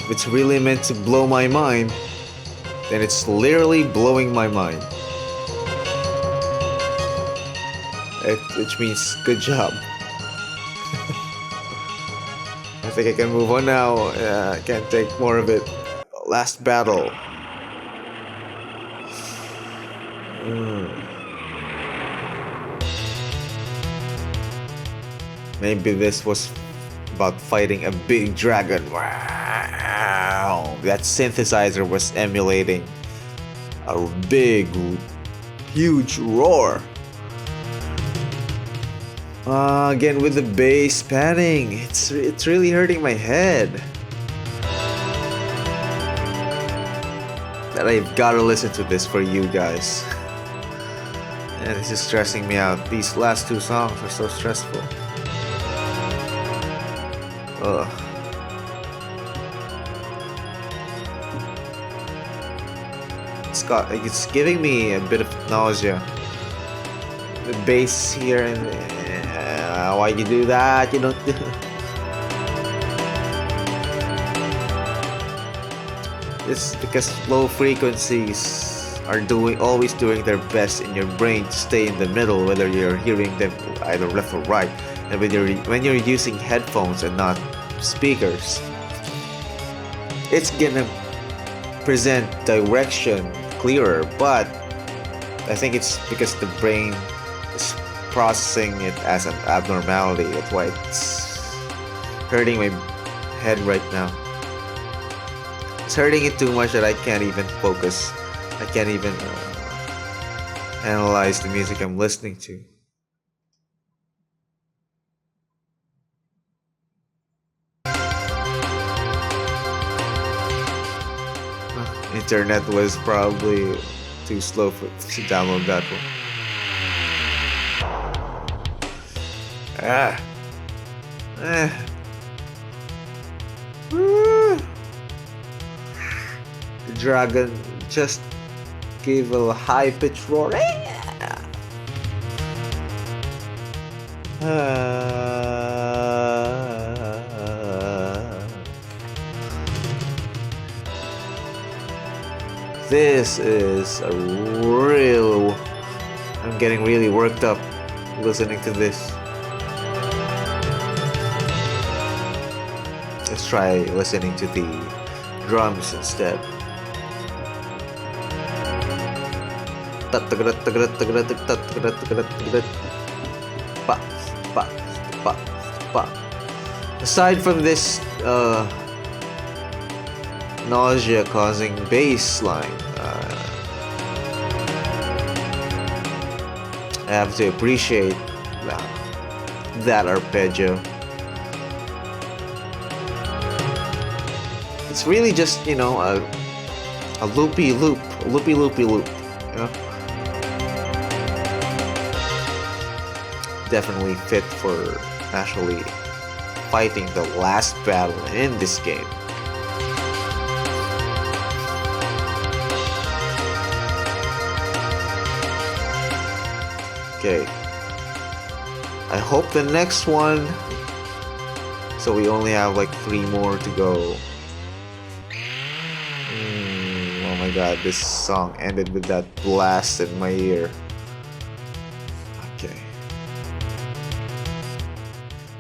S1: If it's really meant to blow my mind, then it's literally blowing my mind. Which means good job. I think I can move on now. I can't take more of it. Last battle. Maybe this was about fighting a big dragon. Wow! That synthesizer was emulating a big, huge roar. Again with the bass panning, it's really hurting my head. That I've gotta listen to this for you guys. And this is stressing me out. These last two songs are so stressful. Ugh. It's giving me a bit of nausea. the bass here and why you do that? You don't do. It's because low frequencies are always doing their best in your brain to stay in the middle, whether you're hearing them either left or right. And when you're using headphones and not speakers, it's gonna present direction clearer, but I think it's because the brain is processing it as an abnormality. That's why it's hurting my head right now. It's hurting it too much that I can't even focus. I can't even analyze the music I'm listening to. Internet was probably too slow to download that one. The dragon just gave a high-pitched roar. This is a real... I'm getting really worked up listening to this. Let's try listening to the drums instead. Aside from this nausea-causing bass line, I have to appreciate that arpeggio. It's really just, you know, a loopy loop, you know. Definitely fit for actually fighting the last battle in this game. Okay. I hope the next one. So we only have like 3 more to go. Oh my god, this song ended with that blast in my ear. Okay.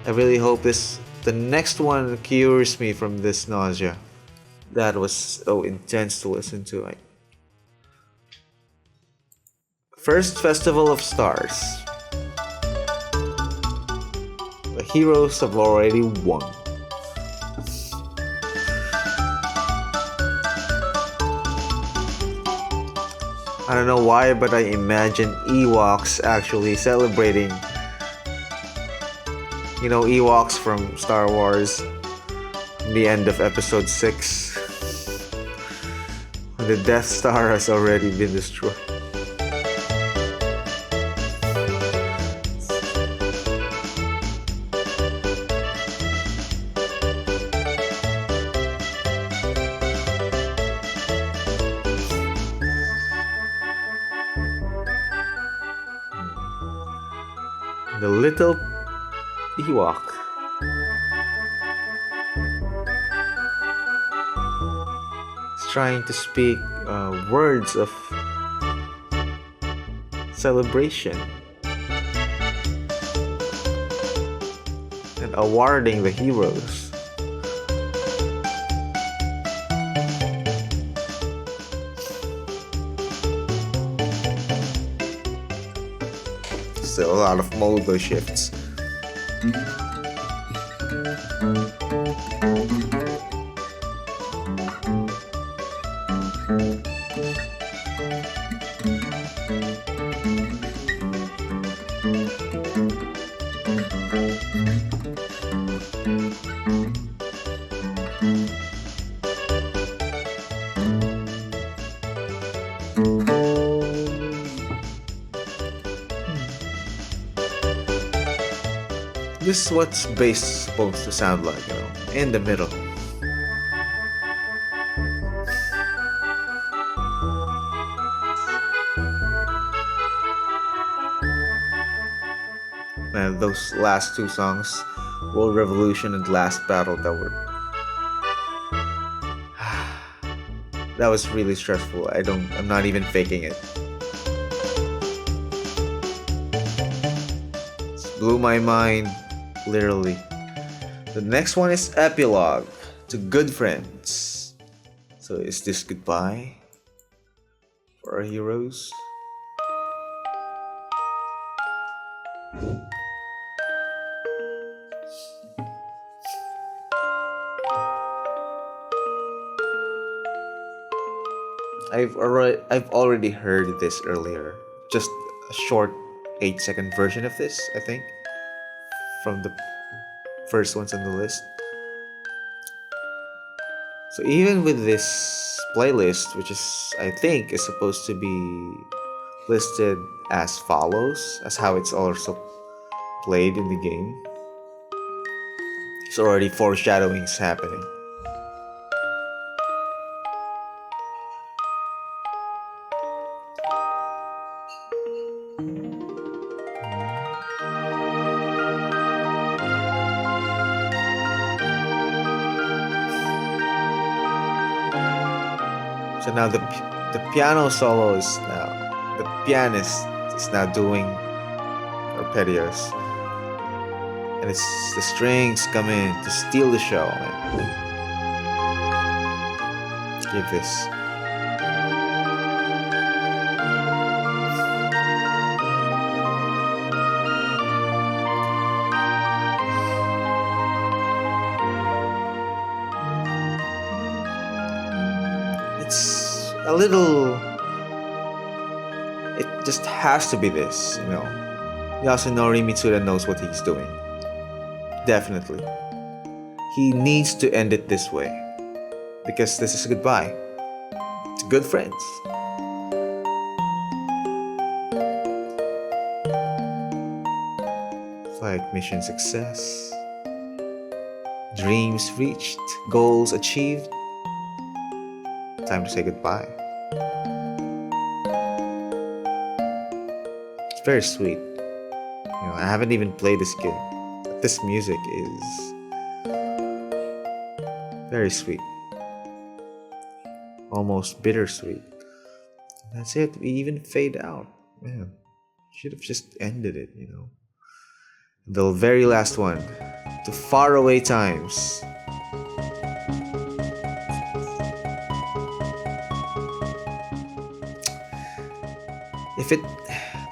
S1: I really hope the next one cures me from this nausea. That was so intense to listen to. First Festival of Stars. The heroes have already won. I don't know why, but I imagine Ewoks actually celebrating. You know, Ewoks from Star Wars, the end of episode 6. The Death Star has already been destroyed. The little Ewok. He's trying to speak words of celebration and awarding the heroes. Still a lot of modal shifts. This is what bass is supposed to sound like, you know, in the middle. those last two songs, World Revolution and Last Battle, that was really stressful. I'm not even faking it. It blew my mind, literally. The next one is Epilogue, to Good Friends. So is this goodbye for our heroes? I've already heard this earlier. Just a short 8-second version of this, I think, from the first ones on the list. So even with this playlist, which is, I think, is supposed to be listed as follows, as how it's also played in the game, it's already foreshadowings happening. So now the piano solo is now, the pianist is now doing arpeggios, and it's the strings come in to steal the show. Man. Give this. It's a little, it just has to be this, you know. Yasunori Mitsuda knows what he's doing. Definitely. He needs to end it this way, because this is goodbye to good friends. Like mission success, dreams reached, goals achieved. Time to say goodbye. It's very sweet. You know, I haven't even played this game, but this music is very sweet. Almost bittersweet. That's it. We even fade out. Man, should have just ended it, you know. The very last one, to Faraway Times. If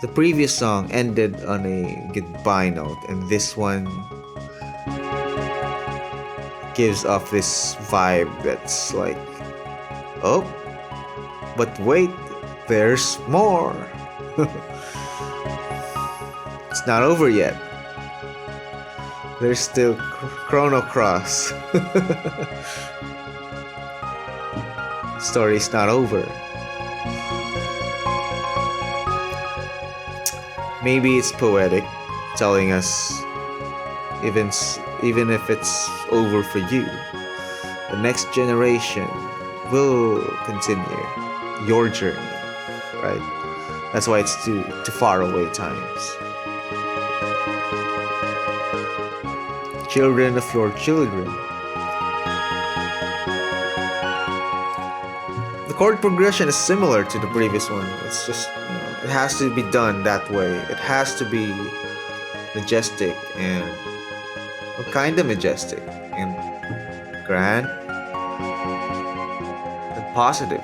S1: the previous song ended on a goodbye note, and this one gives off this vibe that's like, oh, but wait, there's more. It's not over yet. There's still Chrono Cross. Story's not over. Maybe it's poetic, telling us even if it's over for you, the next generation will continue your journey, right? That's why it's to faraway times. Children of your children. The chord progression is similar to the previous one. It's just, you know, it has to be done that way. It has to be majestic and kind of majestic and grand and positive.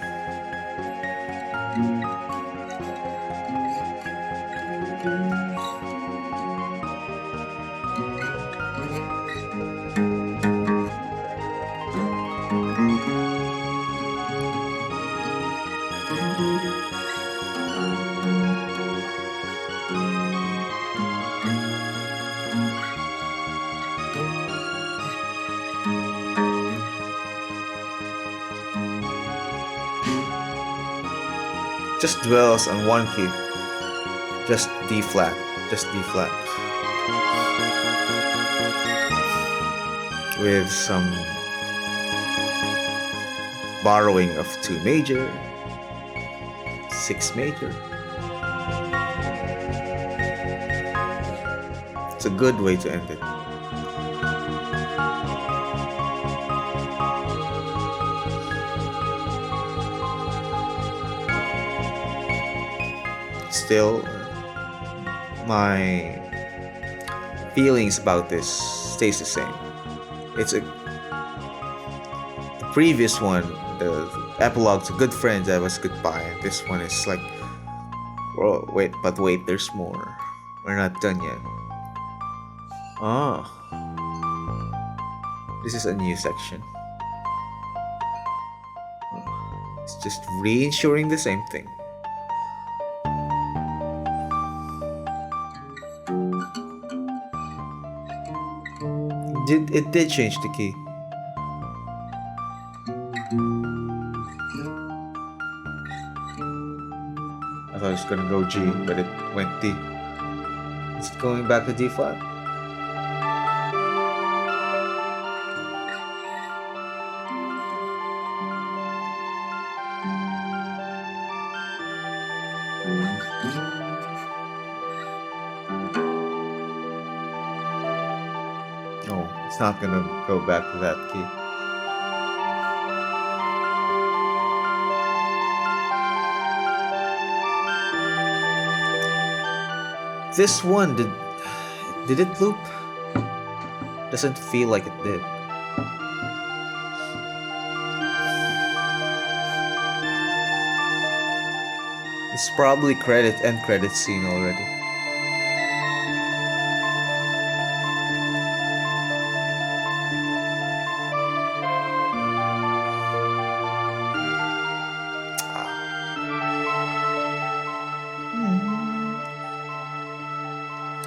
S1: Just dwells on one key. Just D flat. Just D flat. With some borrowing of 2 major, 6 major, It's a good way to end it. Still, my feelings about this stays the same. It's the previous one, the epilogue to Good Friends, that was goodbye. And this one is like, oh, wait, there's more. We're not done yet. Oh, this is a new section. It's just reinsuring the same thing. It did change the key. I thought it was gonna go G, but it went D. Is it going back to D flat? No, it's not gonna go back to that key. This one, did it loop? Doesn't feel like it did. It's probably end credit scene already.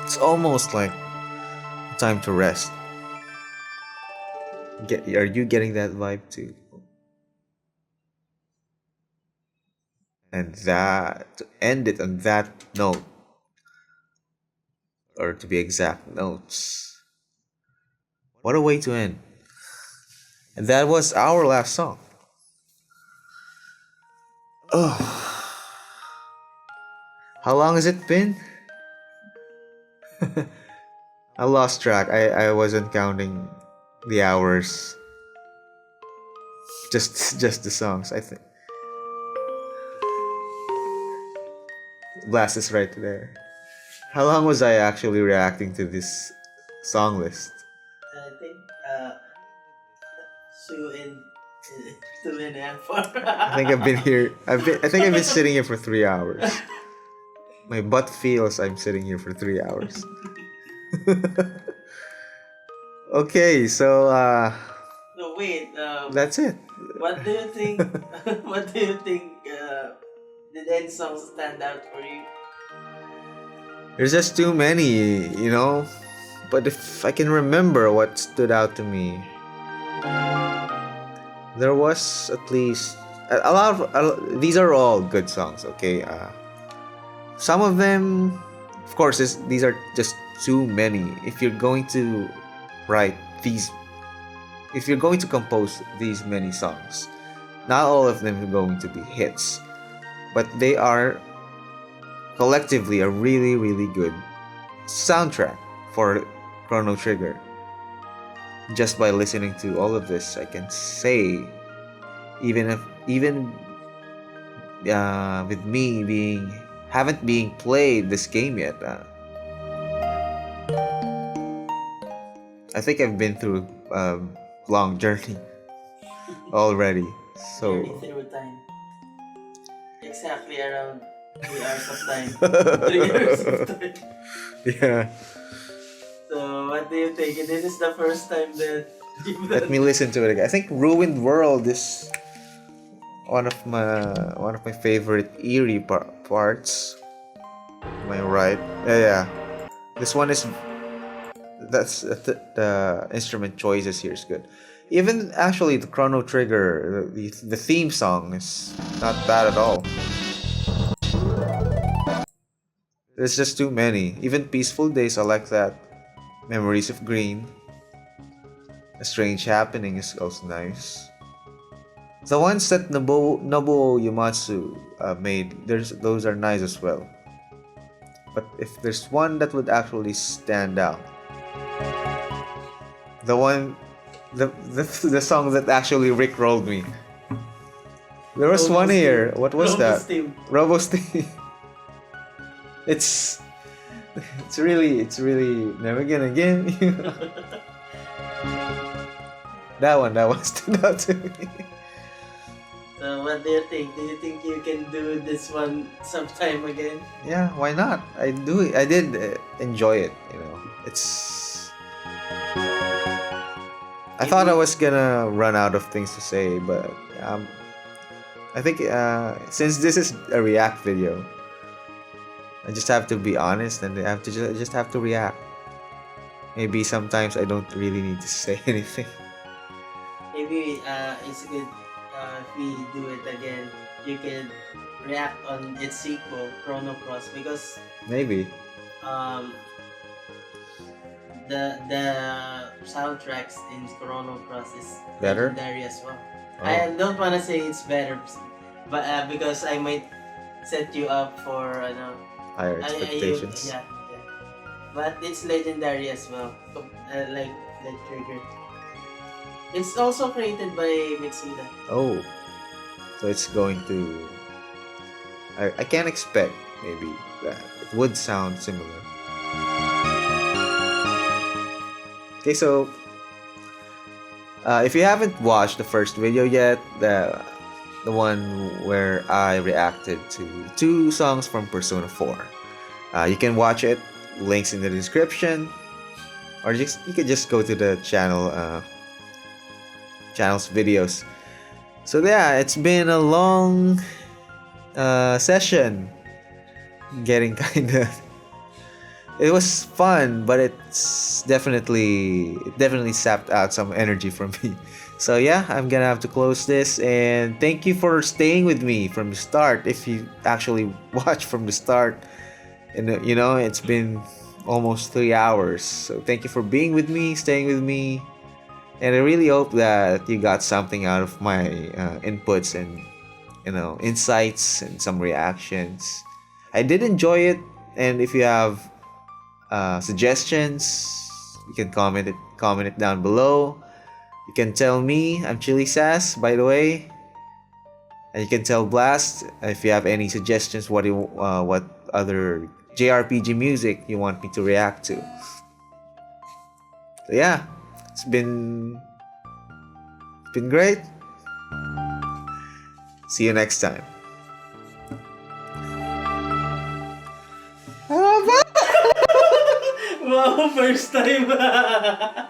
S1: It's almost like time to rest. Are you getting that vibe too? And that, to end it on that note, or to be exact, notes. What a way to end. And that was our last song. Oh. How long has it been? I lost track. I wasn't counting the hours. Just the songs, I think. Blast is right there. How long was I actually reacting to this song list?
S2: I think 2.5
S1: I think I've been here. I think I've been sitting here for 3 hours. My butt feels I'm sitting here for 3 hours. Okay, so
S2: No, wait.
S1: that's it.
S2: What do you think? What do you think? Did any songs stand out for you?
S1: There's just too many, you know. But if I can remember what stood out to me, there was at least a lot of. These are all good songs, okay. Some of them, of course, these are just too many. If you're going to if you're going to compose these many songs, not all of them are going to be hits, but they are collectively a really, really good soundtrack for Chrono Trigger. Just by listening to all of this, I can say, even with me haven't played this game yet, I think I've been through a long journey already. So
S2: Journey through time. Exactly around 3 hours of time. 3 hours of time.
S1: yeah.
S2: So what do you think? This is the first time that you've
S1: Let me listen to it again. I think Ruined World is one of my favorite eerie parts. Am I right? Yeah. This one is the instrument choices here is good. Even actually the Chrono Trigger, the theme song is not bad at all. There's just too many. Even Peaceful Days, I like that. Memories of Green. A Strange Happening is also nice. The ones that Nobuo Uematsu made, those are nice as well. but if there's one that would actually stand out, the song that actually rickrolled me. There was one here. What was that? Robo Steam. It's really never gonna give you. That one stood out to me.
S2: So what do you think? Do you think you can do this one sometime again?
S1: Yeah, why not? I did enjoy it. It's. I thought I was gonna run out of things to say, but I think since this is a react video, I just have to be honest and I have to just have to react. Maybe sometimes I don't really need to say anything.
S2: Maybe it's good if we do it again. You can react on its sequel, Chrono Cross, because
S1: maybe
S2: the soundtracks in Chrono Cross is
S1: better,
S2: legendary as well.
S1: Oh.
S2: I don't wanna say it's better, but because I might set you up for
S1: higher expectations.
S2: Yeah. But it's legendary as well, like the Trigger. It's also created by Mixida.
S1: Oh, so it's going to. I can expect maybe that it would sound similar. Okay, so if you haven't watched the first video yet, the one where I reacted to 2 songs from Persona 4, you can watch it. Links in the description, or you could just go to the channel's videos. So yeah, it's been a long session. Getting kinda. It was fun, but it definitely sapped out some energy from me. So yeah, I'm gonna have to close this, and thank you for staying with me from the start. If you actually watch from the start, and it's been almost 3 hours. So thank you for being with me, staying with me, and I really hope that you got something out of my inputs and insights and some reactions. I did enjoy it, and if you have suggestions, you can comment it down below. You can tell me. I'm Chilisass, by the way, and you can tell Blast if you have any suggestions. What other JRPG music you want me to react to? So yeah, it's been great. See you next time.
S2: Wow, first time. Oh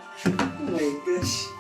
S2: my gosh.